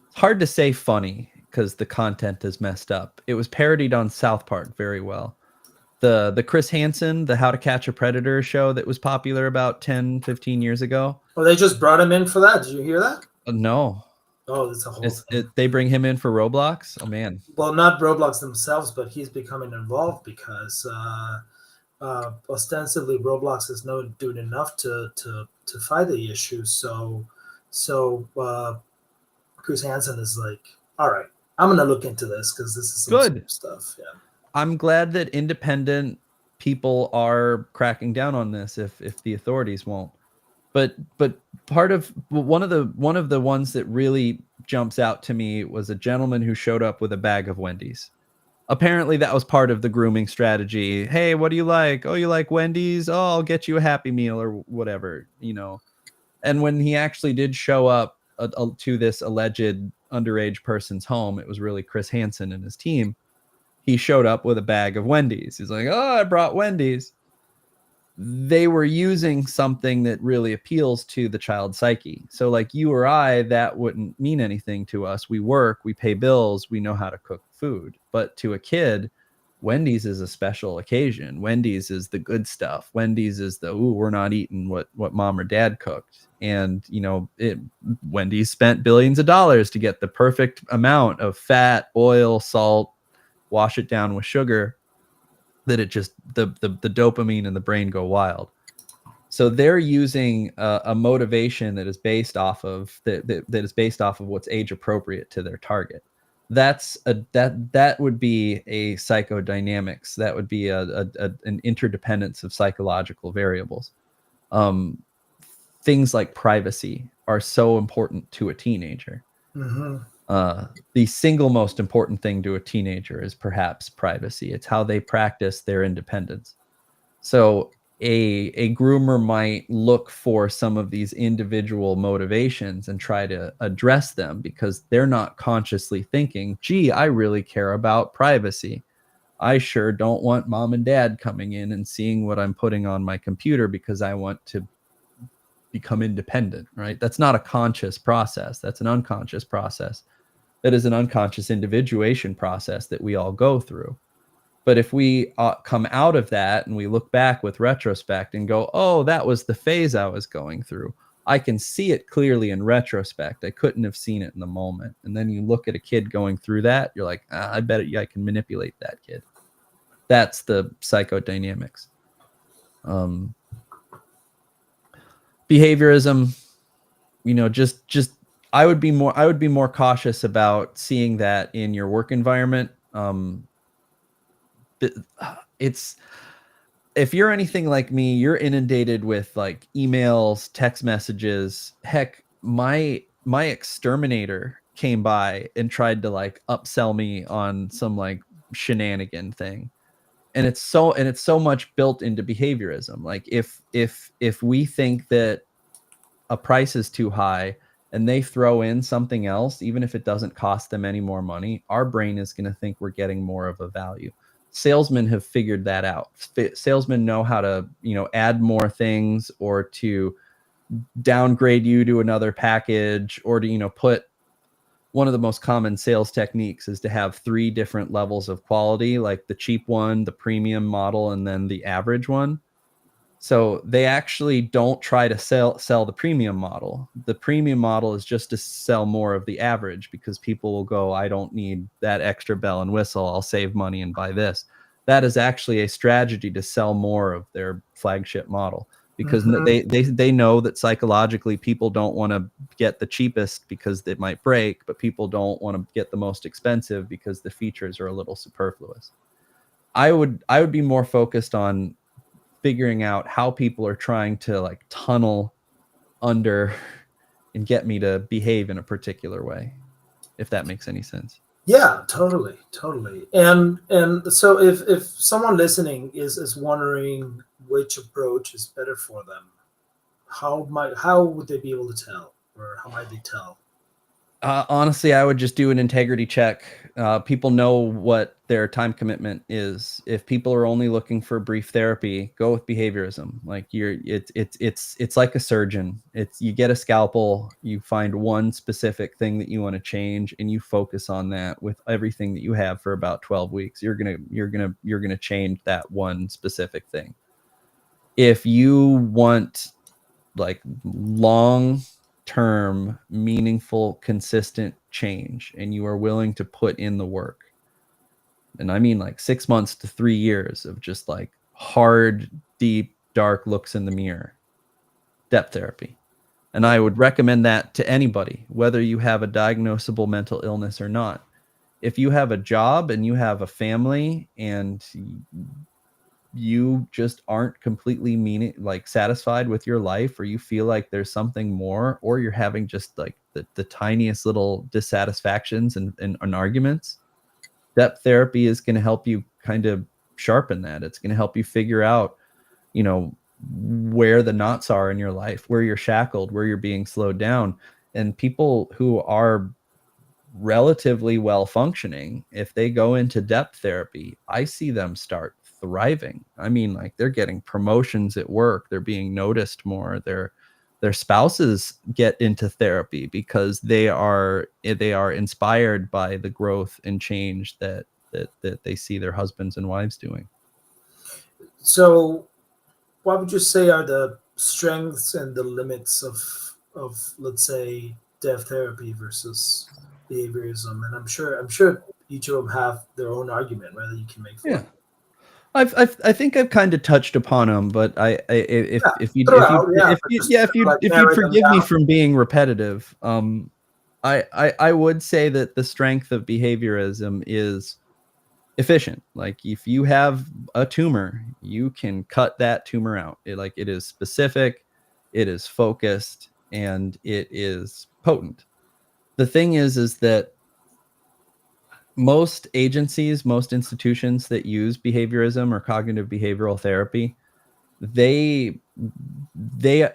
it's hard to say funny because the content is messed up. It was parodied on South Park very well. The Chris Hansen, the How to Catch a Predator show that was popular about 10, 15 years ago. Oh, they just brought him in for that. Did you hear that? No. Oh, that's a whole thing. They bring him in for Roblox? Oh, man. Well, not Roblox themselves, but he's becoming involved because ostensibly Roblox is not doing enough to fight the issue. So Chris Hansen is like, all right, I'm going to look into this because this is some good stuff. Yeah. I'm glad that independent people are cracking down on this if the authorities won't. But one of the ones that really jumps out to me was a gentleman who showed up with a bag of Wendy's. Apparently that was part of the grooming strategy. Hey, what do you like? Oh, you like Wendy's? Oh, I'll get you a Happy Meal or whatever, And when he actually did show up to this alleged underage person's home, it was really Chris Hansen and his team. He showed up with a bag of Wendy's. He's like, oh, I brought Wendy's. They were using something that really appeals to the child psyche. So like you or I, that wouldn't mean anything to us. We work, we pay bills, we know how to cook food. But to a kid, Wendy's is a special occasion. Wendy's is the good stuff. Wendy's is the, ooh, we're not eating what mom or dad cooked. And, Wendy's spent billions of dollars to get the perfect amount of fat, oil, salt, wash it down with sugar, that it just, the dopamine in the brain go wild. So they're using a motivation that is based off of that is based off of what's age appropriate to their target. That would be a psychodynamics. That would be an interdependence of psychological variables. Things like privacy are so important to a teenager. Mm-hmm. The single most important thing to a teenager is perhaps privacy. It's how they practice their independence. So a groomer might look for some of these individual motivations and try to address them because they're not consciously thinking, gee, I really care about privacy. I sure don't want mom and dad coming in and seeing what I'm putting on my computer because I want to become independent, right? That's not a conscious process. That's an unconscious process. That is an unconscious individuation process that we all go through. But if we come out of that and we look back with retrospect and go, oh, that was the phase I was going through, I can see it clearly in retrospect. I couldn't have seen it in the moment. And then you look at a kid going through that, you're like, I bet I can manipulate that kid. That's the psychodynamics. Behaviorism, just I would be more cautious about seeing that in your work environment. It's, if you're anything like me, you're inundated with like emails, text messages. Heck, my exterminator came by and tried to like upsell me on some like shenanigan thing. And it's so much built into behaviorism. Like if we think that a price is too high and they throw in something else, even if it doesn't cost them any more money, our brain is going to think we're getting more of a value. Salesmen have figured that out. Salesmen know how to, add more things, or to downgrade you to another package, or to, put, one of the most common sales techniques is to have 3 different levels of quality, like the cheap one, the premium model, and then the average one. So they actually don't try to sell the premium model. The premium model is just to sell more of the average, because people will go, I don't need that extra bell and whistle. I'll save money and buy this. That is actually a strategy to sell more of their flagship model, because they know that psychologically people don't want to get the cheapest because it might break, but people don't want to get the most expensive because the features are a little superfluous. I would be more focused on figuring out how people are trying to like tunnel under and get me to behave in a particular way, if that makes any sense. Yeah, totally. And so if someone listening is wondering which approach is better for them, how would they be able to tell, or how might they tell? Honestly, I would just do an integrity check. People know what their time commitment is. If people are only looking for brief therapy, go with behaviorism. Like it's like a surgeon. You get a scalpel, you find one specific thing that you want to change, and you focus on that with everything that you have for about 12 weeks. You're gonna change that one specific thing. If you want like long-term, meaningful, consistent change, and you are willing to put in the work, and I mean like 6 months to 3 years of just like hard, deep, dark looks in the mirror, depth therapy. And I would recommend that to anybody, whether you have a diagnosable mental illness or not. If you have a job and you have a family and you just aren't completely satisfied with your life, or you feel like there's something more, or you're having just like the tiniest little dissatisfactions and arguments, depth therapy is going to help you kind of sharpen that. It's going to help you figure out, where the knots are in your life, where you're shackled, where you're being slowed down. And people who are relatively well functioning, if they go into depth therapy, I see them start thriving. I mean, like, they're getting promotions at work, they're being noticed more, their spouses get into therapy because they are inspired by the growth and change that they see their husbands and wives doing. So what would you say are the strengths and the limits of let's say depth therapy versus behaviorism? And I'm sure each of them have their own argument, whether you can make for it. I think I've kind of touched upon them, but if you'd forgive me from being repetitive, I would say that the strength of behaviorism is efficient. Like, if you have a tumor, you can cut that tumor out. It is specific, it is focused, and it is potent. The thing is that most agencies, most institutions that use behaviorism or cognitive behavioral therapy, they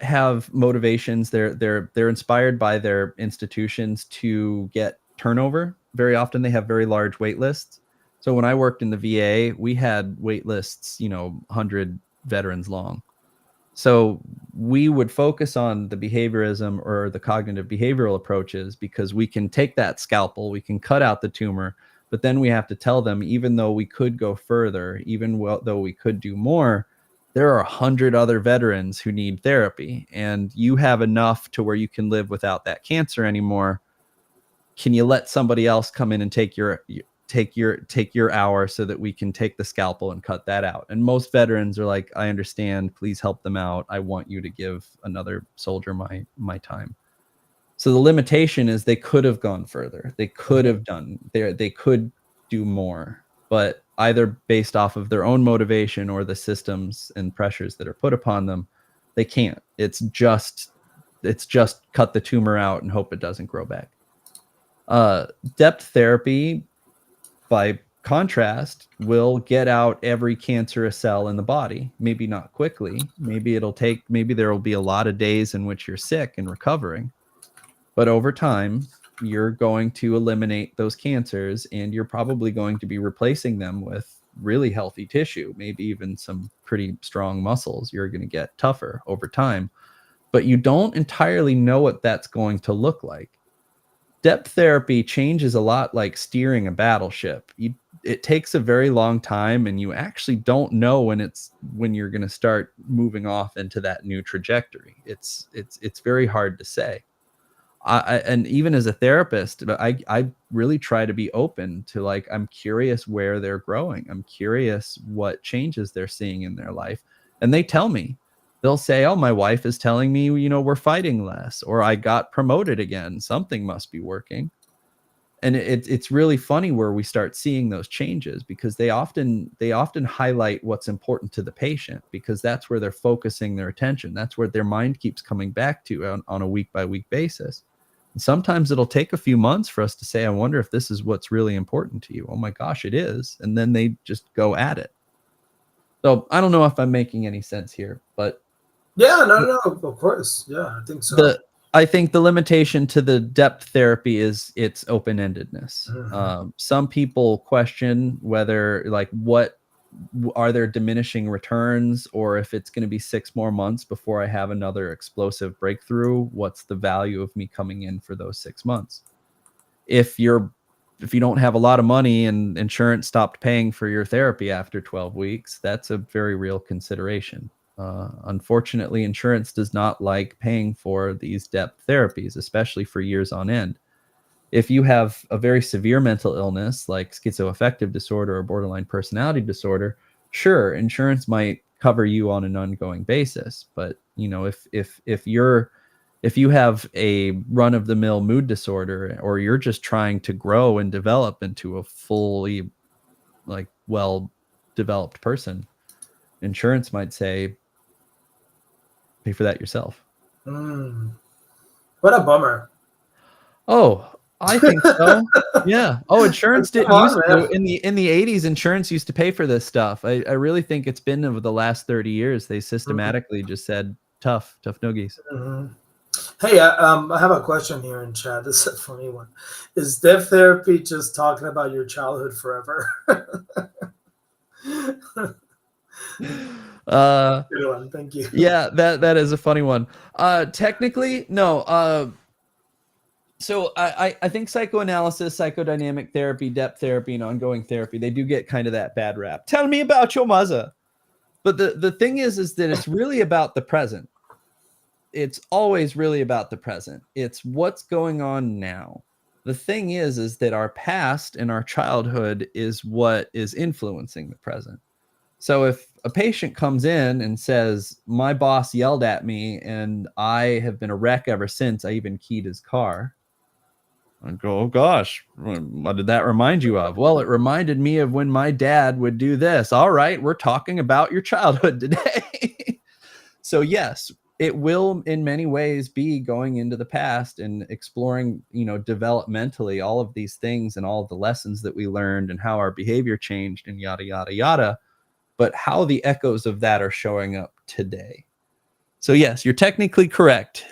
have motivations. They're inspired by their institutions to get turnover. Very often they have very large wait lists. So when I worked in the VA, we had wait lists, 100 veterans long. So we would focus on the behaviorism or the cognitive behavioral approaches because we can take that scalpel, we can cut out the tumor, But then we have to tell them, even though we could go further, though we could do more, there are 100 other veterans who need therapy, and you have enough to where you can live without that cancer anymore. Can you let somebody else come in and take your hour so that we can take the scalpel and cut that out? And most veterans are like, I understand, please help them out. I want you to give another soldier my time. So the limitation is they could have gone further. They could have they could do more, but either based off of their own motivation or the systems and pressures that are put upon them, they can't. It's just cut the tumor out and hope it doesn't grow back. Depth therapy, by contrast, will get out every cancerous cell in the body. Maybe not quickly. Maybe there will be a lot of days in which you're sick and recovering. But over time, you're going to eliminate those cancers, and you're probably going to be replacing them with really healthy tissue, maybe even some pretty strong muscles. You're going to get tougher over time, but you don't entirely know what that's going to look like. Depth therapy changes a lot like steering a battleship. It takes a very long time, and you actually don't know when you're going to start moving off into that new trajectory. It's very hard to say. And even as a therapist, I really try to be open to, like, I'm curious where they're growing. I'm curious what changes they're seeing in their life. And they tell me. They'll say, oh, my wife is telling me, we're fighting less, or I got promoted again. Something must be working. And it's really funny where we start seeing those changes, because they often highlight what's important to the patient, because that's where they're focusing their attention. That's where their mind keeps coming back to on a week by week basis. And sometimes it'll take a few months for us to say, I wonder if this is what's really important to you. Oh my gosh, it is. And then they just go at it. So I don't know if I'm making any sense here, but yeah, no, of course. Yeah, I think so. I think the limitation to the depth therapy is its open-endedness. Mm-hmm. Some people question whether, like, what are there diminishing returns, or if it's going to be 6 more months before I have another explosive breakthrough, what's the value of me coming in for those 6 months? If you don't have a lot of money and insurance stopped paying for your therapy after 12 weeks, that's a very real consideration. Unfortunately, insurance does not like paying for these depth therapies, especially for years on end. If you have a very severe mental illness like schizoaffective disorder or borderline personality disorder, sure, insurance might cover you on an ongoing basis. But if you have a run-of-the-mill mood disorder, or you're just trying to grow and develop into a fully, like, well-developed person, insurance might say, pay for that yourself. What a bummer. Oh, I think so. Yeah. Oh, insurance in the 80s, insurance used to pay for this stuff. I really think it's been over the last 30 years. They systematically just said, tough noogies. Mm-hmm. Hey, I have a question here in chat. This is a funny one. Is depth therapy just talking about your childhood forever? Good one. Thank you. Yeah, that is a funny one. Technically, no. So I think psychoanalysis, psychodynamic therapy, depth therapy, and ongoing therapy, they do get kind of that bad rap. Tell me about your mother. But the thing is that it's really about the present. It's always really about the present. It's what's going on now. The thing is that our past and our childhood is what is influencing the present. So if a patient comes in and says, my boss yelled at me and I have been a wreck ever since, I even keyed his car, I go, oh gosh, what did that remind you of? Well, it reminded me of when my dad would do this. All right, we're talking about your childhood today. So yes, it will in many ways be going into the past and exploring, developmentally all of these things and all of the lessons that we learned and how our behavior changed and yada, yada, yada. But how the echoes of that are showing up today. So yes, you're technically correct.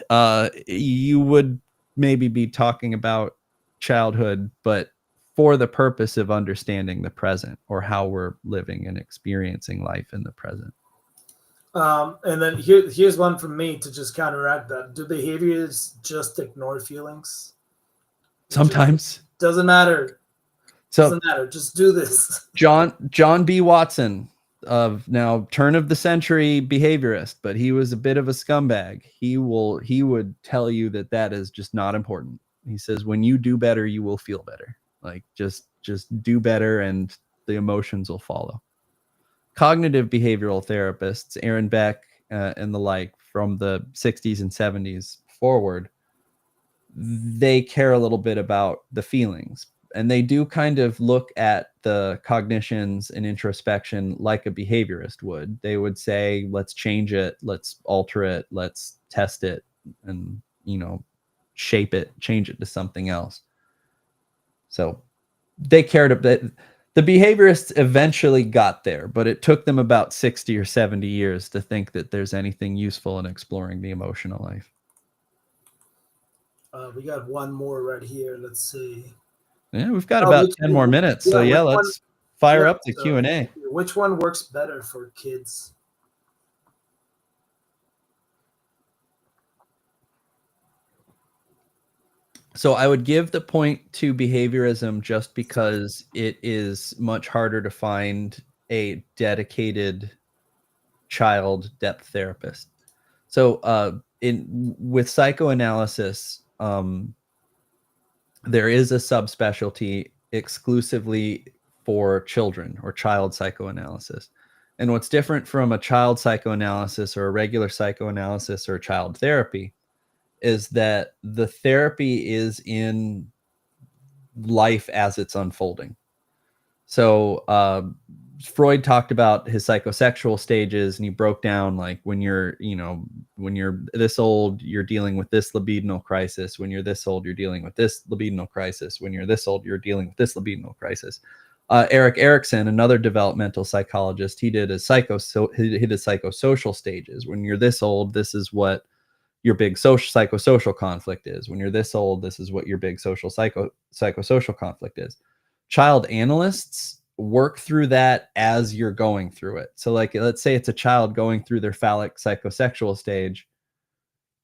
You would maybe be talking about childhood, but for the purpose of understanding the present, or how we're living and experiencing life in the present. And then here's one from me to just counteract that. Do behaviors just ignore feelings? Sometimes. Doesn't matter. Doesn't matter. Just do this. John B. Watson, of now turn of the century behaviorist, but he was a bit of a scumbag. He would tell you that is just not important. He says, when you do better, you will feel better. Like just do better and the emotions will follow. Cognitive behavioral therapists, Aaron Beck and the like, from the 60s and 70s forward, they care a little bit about the feelings. And they do kind of look at the cognitions and introspection like a behaviorist would. They would say, let's change it, let's alter it, let's test it, and, shape it, change it to something else. So they cared a bit. The behaviorists eventually got there, but it took them about 60 or 70 years to think that there's anything useful in exploring the emotional life. We got one more right here. Let's see. Yeah, we've got about 10 more minutes. So yeah, let's fire up the Q&A. Which one works better for kids? So I would give the point to behaviorism just because it is much harder to find a dedicated child depth therapist. So with psychoanalysis, there is a subspecialty exclusively for children or child psychoanalysis. And what's different from a child psychoanalysis or a regular psychoanalysis or child therapy is that the therapy is in life as it's unfolding. So Freud talked about his psychosexual stages, and he broke down like when you're this old, you're dealing with this libidinal crisis. When you're this old, you're dealing with this libidinal crisis. When you're this old, you're dealing with this libidinal crisis. Erik Erikson, another developmental psychologist, he did psychosocial stages. When you're this old, this is what your big psychosocial conflict is. When you're this old, this is what your big psychosocial conflict is. Child analysts work through that as you're going through it. So like, let's say it's a child going through their phallic psychosexual stage.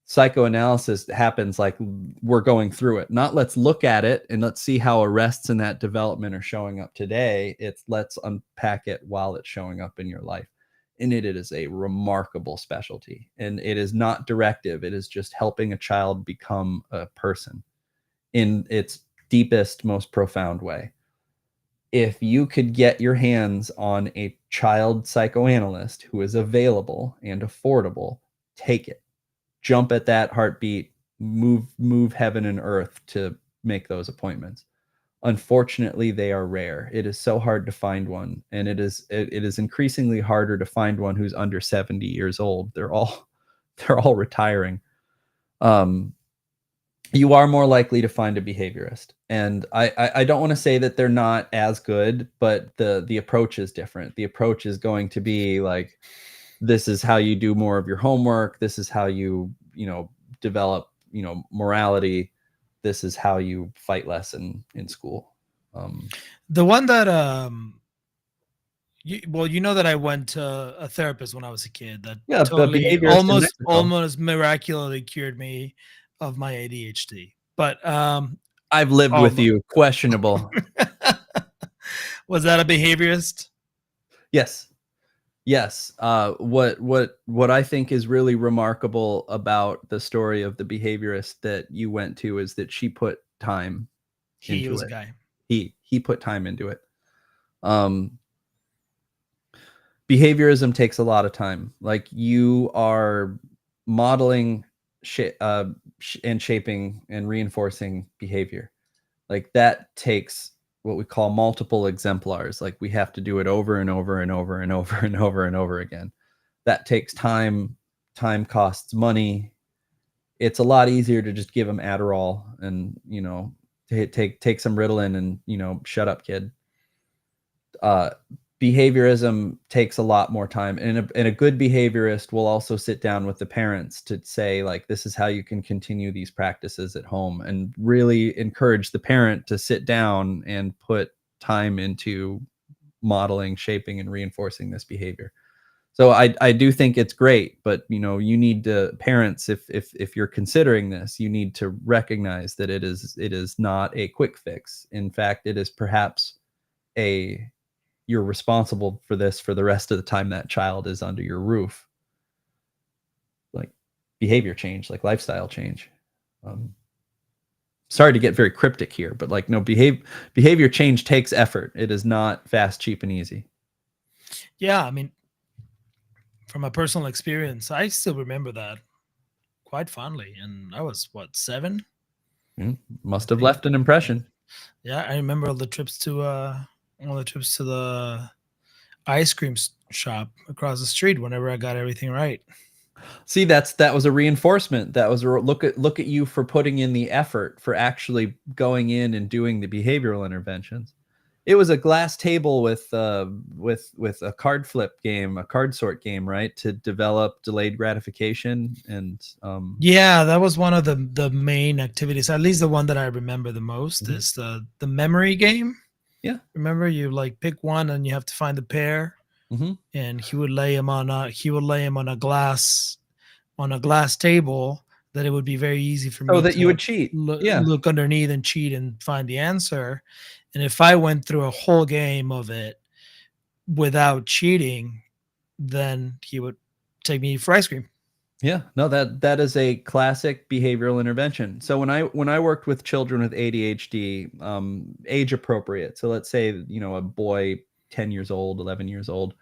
Psychoanalysis happens like we're going through it. Not let's look at it and let's see how arrests in that development are showing up today. It's let's unpack it while it's showing up in your life. And it is a remarkable specialty. And it is not directive. It is just helping a child become a person in its deepest, most profound way. If you could get your hands on a child psychoanalyst who is available and affordable, take it. Jump at that heartbeat, move heaven and earth to make those appointments. Unfortunately, they are rare. It is so hard to find one, and it is increasingly harder to find one who's under 70 years old. They're all retiring. You are more likely to find a behaviorist, and I don't want to say that they're not as good, but the approach is different. The approach is going to be like, this is how you do more of your homework. This is how you develop morality. This is how you fight less in school. The one that you know that I went to a therapist when I was a kid that totally almost miraculously cured me of my ADHD. But I've lived with you. Questionable. Was that a behaviorist? Yes. What I think is really remarkable about the story of the behaviorist that you went to is that she put time. He was a guy. He put time into it. Behaviorism takes a lot of time. Like, you are modeling and shaping and reinforcing behavior. Like, that takes what we call multiple exemplars. Like, we have to do it over and over and over and over and over and over again. That takes time. Time costs money. It's a lot easier to just give them Adderall and, take some Ritalin and, shut up, kid. Behaviorism takes a lot more time, and a good behaviorist will also sit down with the parents to say, like, this is how you can continue these practices at home, and really encourage the parent to sit down and put time into modeling, shaping, and reinforcing this behavior. So I do think it's great, but you need to, parents, if you're considering this, you need to recognize that it is not a quick fix. In fact, it is perhaps you're responsible for this for the rest of the time that child is under your roof. Like behavior change, like lifestyle change. Sorry to get very cryptic here, but like, no, behavior change takes effort. It is not fast, cheap, and easy. Yeah, I mean, from a personal experience, I still remember that quite fondly. And I was, what, 7? Must have left an impression. Yeah, I remember all the trips to the ice cream shop across the street whenever I got everything right. See, that was a reinforcement. That was a look at you for putting in the effort, for actually going in and doing the behavioral interventions. It was a glass table with a card flip game, a card sort game, right? To develop delayed gratification and yeah, that was one of the main activities. At least the one that I remember the most is the memory game. Yeah, remember, you like pick one and you have to find the pair, and he would lay him on a glass table that it would be very easy for me that to you would cheat. Look underneath and cheat and find the answer. And if I went through a whole game of it without cheating, then he would take me for ice cream. Yeah, no, that is a classic behavioral intervention. So when I worked with children with ADHD, age appropriate. So let's say, a boy 10 years old, 11 years old,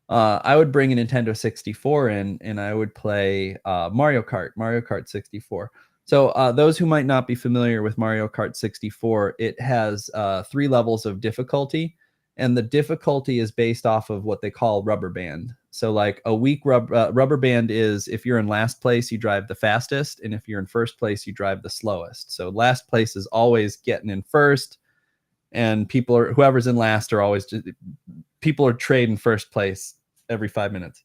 I would bring a Nintendo 64 in, and I would play Mario Kart 64. So those who might not be familiar with Mario Kart 64, it has 3 levels of difficulty, and the difficulty is based off of what they call rubber band. So like a weak rubber band is, if you're in last place, you drive the fastest, and if you're in first place, you drive the slowest. So last place is always getting in first, and whoever's in last are always people are trading first place every 5 minutes.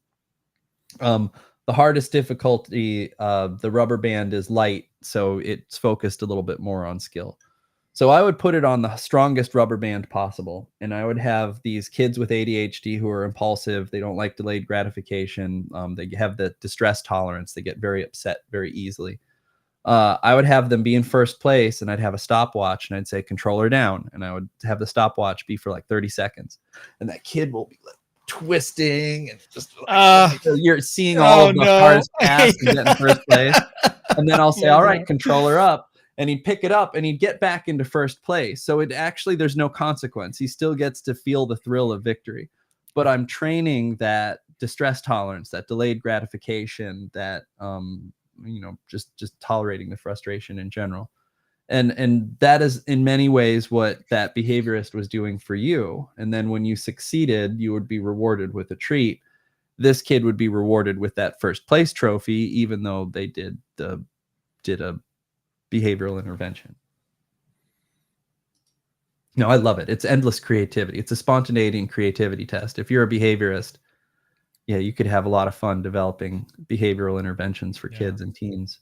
The hardest difficulty, the rubber band is light, so it's focused a little bit more on skill. So I would put it on the strongest rubber band possible, and I would have these kids with ADHD who are impulsive. They don't like delayed gratification. They have the distress tolerance. They get very upset very easily. I would have them be in first place, and I'd have a stopwatch, and I'd say controller down, and I would have the stopwatch be for like 30 seconds, and that kid will be like twisting and just you're seeing all of the cars pass and get in first place. And then I'll say, all right, controller up, and he'd pick it up and he'd get back into first place. So there's no consequence. He still gets to feel the thrill of victory, but I'm training that distress tolerance, that delayed gratification, that just tolerating the frustration in general. And that is in many ways what that behaviorist was doing for you. And then when you succeeded, you would be rewarded with a treat. This kid would be rewarded with that first place trophy, even though they did a behavioral intervention. No, I love it. It's endless creativity. It's a spontaneity and creativity test. If you're a behaviorist, yeah, you could have a lot of fun developing behavioral interventions for kids and teens.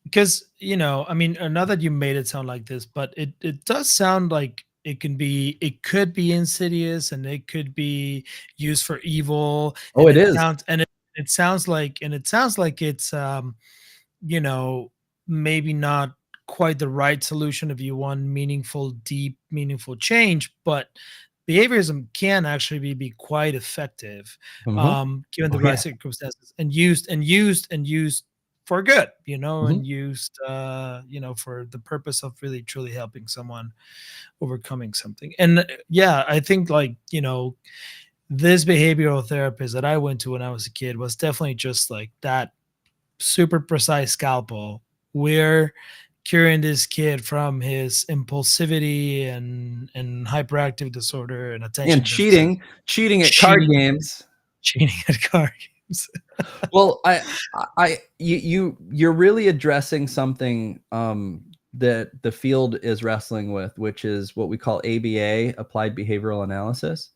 Because, I mean, now that you made it sound like this, but it does sound like it could be insidious, and it could be used for evil. Oh, it is. It sounds like it's, maybe not quite the right solution if you want deep, meaningful change, but behaviorism can actually be quite effective, given the right circumstances, and used for good, and used, for the purpose of really truly helping someone overcoming something. And I think this behavioral therapist that I went to when I was a kid was definitely just like that super precise scalpel. We're curing this kid from his impulsivity and hyperactive disorder and attention and cheating at card games. Well, you're really addressing something that the field is wrestling with, which is what we call ABA, applied behavioral analysis.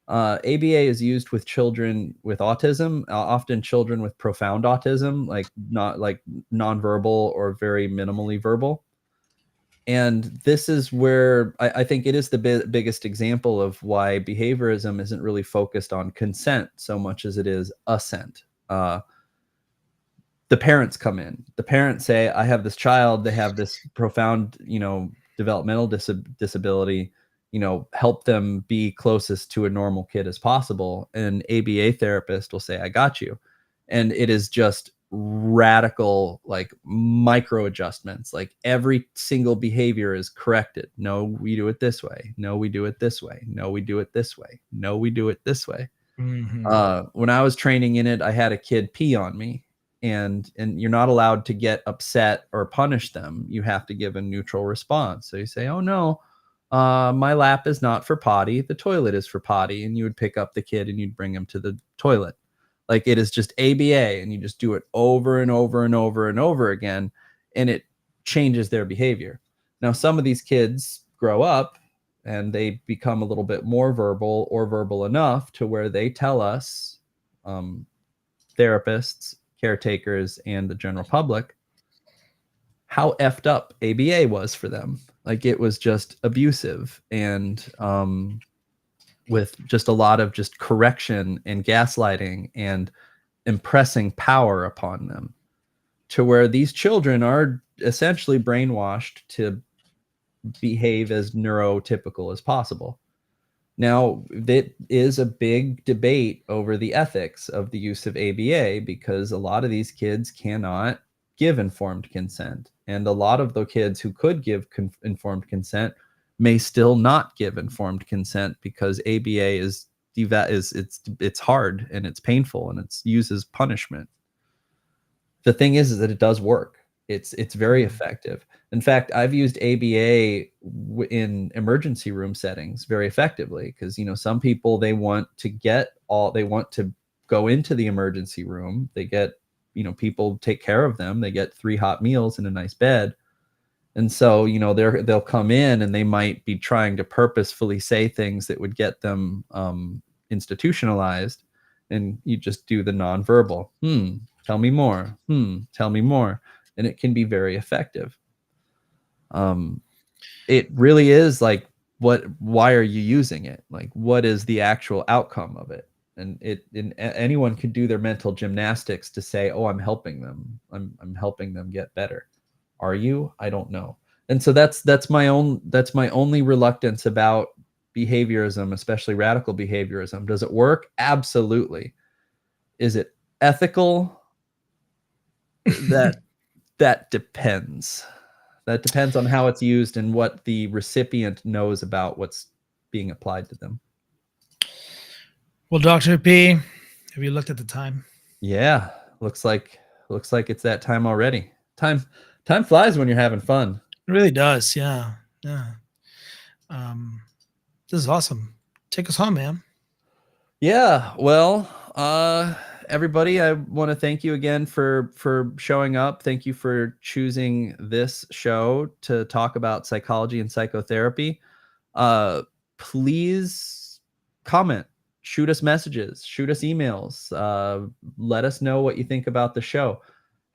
ABA is used with children with autism, often children with profound autism, like not like nonverbal or very minimally verbal. And this is where I think it is the biggest example of why behaviorism isn't really focused on consent so much as it is assent. The parents come in. The parents say, I have this child, they have this profound, developmental disability, help them be closest to a normal kid as possible. An ABA therapist will say, I got you. And it is just radical, like micro adjustments. Like every single behavior is corrected. No, we do it this way. No, we do it this way. No, we do it this way. No, we do it this way. When I was training in it, I had a kid pee on me, and you're not allowed to get upset or punish them. You have to give a neutral response. So you say, oh no, my lap is not for potty. The toilet is for potty. And you would pick up the kid and you'd bring him to the toilet. Like it is just ABA, and you just do it over and over and over and over again, and it changes their behavior. Now, some of these kids grow up and they become a little bit more verbal, or verbal enough to where they tell us, therapists, caretakers, and the general public, how effed up ABA was for them. Like it was just abusive, and with just a lot of just correction and gaslighting and impressing power upon them, to where these children are essentially brainwashed to behave as neurotypical as possible. Now, that is a big debate over the ethics of the use of ABA, because a lot of these kids cannot give informed consent. And a lot of the kids who could give informed consent may still not give informed consent, because ABA is it's hard and it's painful and it's used as punishment. The thing is that it does work. It's very effective. In fact, I've used ABA in emergency room settings very effectively, because some people, they want to go into the emergency room. They get people take care of them. They get 3 hot meals and a nice bed. And so, they'll come in and they might be trying to purposefully say things that would get them institutionalized. And you just do the nonverbal. Tell me more. Tell me more. And it can be very effective. It really is like, why are you using it? Like, what is the actual outcome of it? And anyone could do their mental gymnastics to say, oh, I'm helping them. I'm helping them get better. Are you? I don't know. And so that's my only reluctance about behaviorism, especially radical behaviorism. Does it work? Absolutely. Is it ethical? That depends. That depends on how it's used and what the recipient knows about what's being applied to them. Well, Dr. P, have you looked at the time? Yeah, looks like it's that time already. Time flies when you're having fun. It really does. Yeah. This is awesome. Take us home, man. Yeah. Well, everybody, I want to thank you again for showing up. Thank you for choosing this show to talk about psychology and psychotherapy. Please comment, shoot us messages, shoot us emails. Let us know what you think about the show.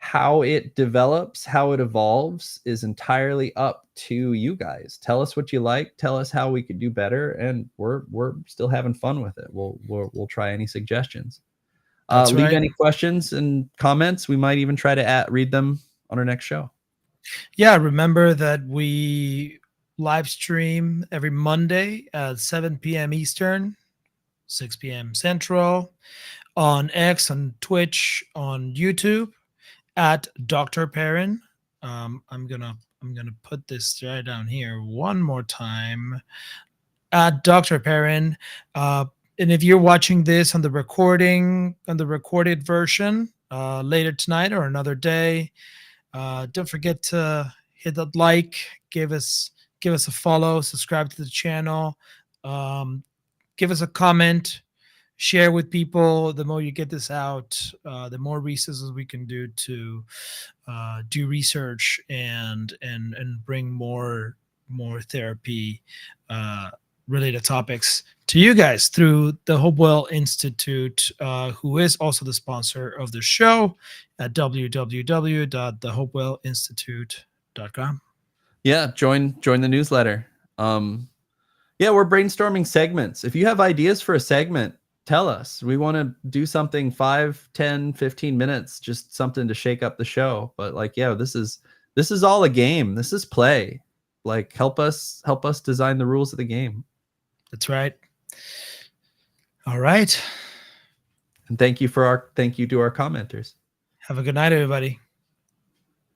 How it develops, how it evolves is entirely up to you guys. Tell us what you like. Tell us how we could do better, and we're still having fun with it. We'll try any suggestions. Leave any questions and comments. We might even try to read them on our next show. Yeah, remember that we live stream every Monday at 7 p.m. Eastern, 6 p.m. Central, on X, on Twitch, on YouTube, at Dr. Perrin. I'm gonna put this right down here one more time. At Dr. Perrin. And if you're watching this on the recorded version later tonight or another day, don't forget to hit that like, give us a follow, subscribe to the channel, give us a comment, share with people. The more you get this out, the more resources we can do to do research and bring more therapy related topics to you guys through the Hopewell Institute, who is also the sponsor of the show at www.thehopewellinstitute.com. Yeah, join the newsletter. Yeah, we're brainstorming segments. If you have ideas for a segment, tell us. We want to do something 5, 10, 15 minutes, just something to shake up the show. But this is all a game. This is play. like help us design the rules of the game. That's right. All right. And thank you to our commenters. Have a good night, everybody.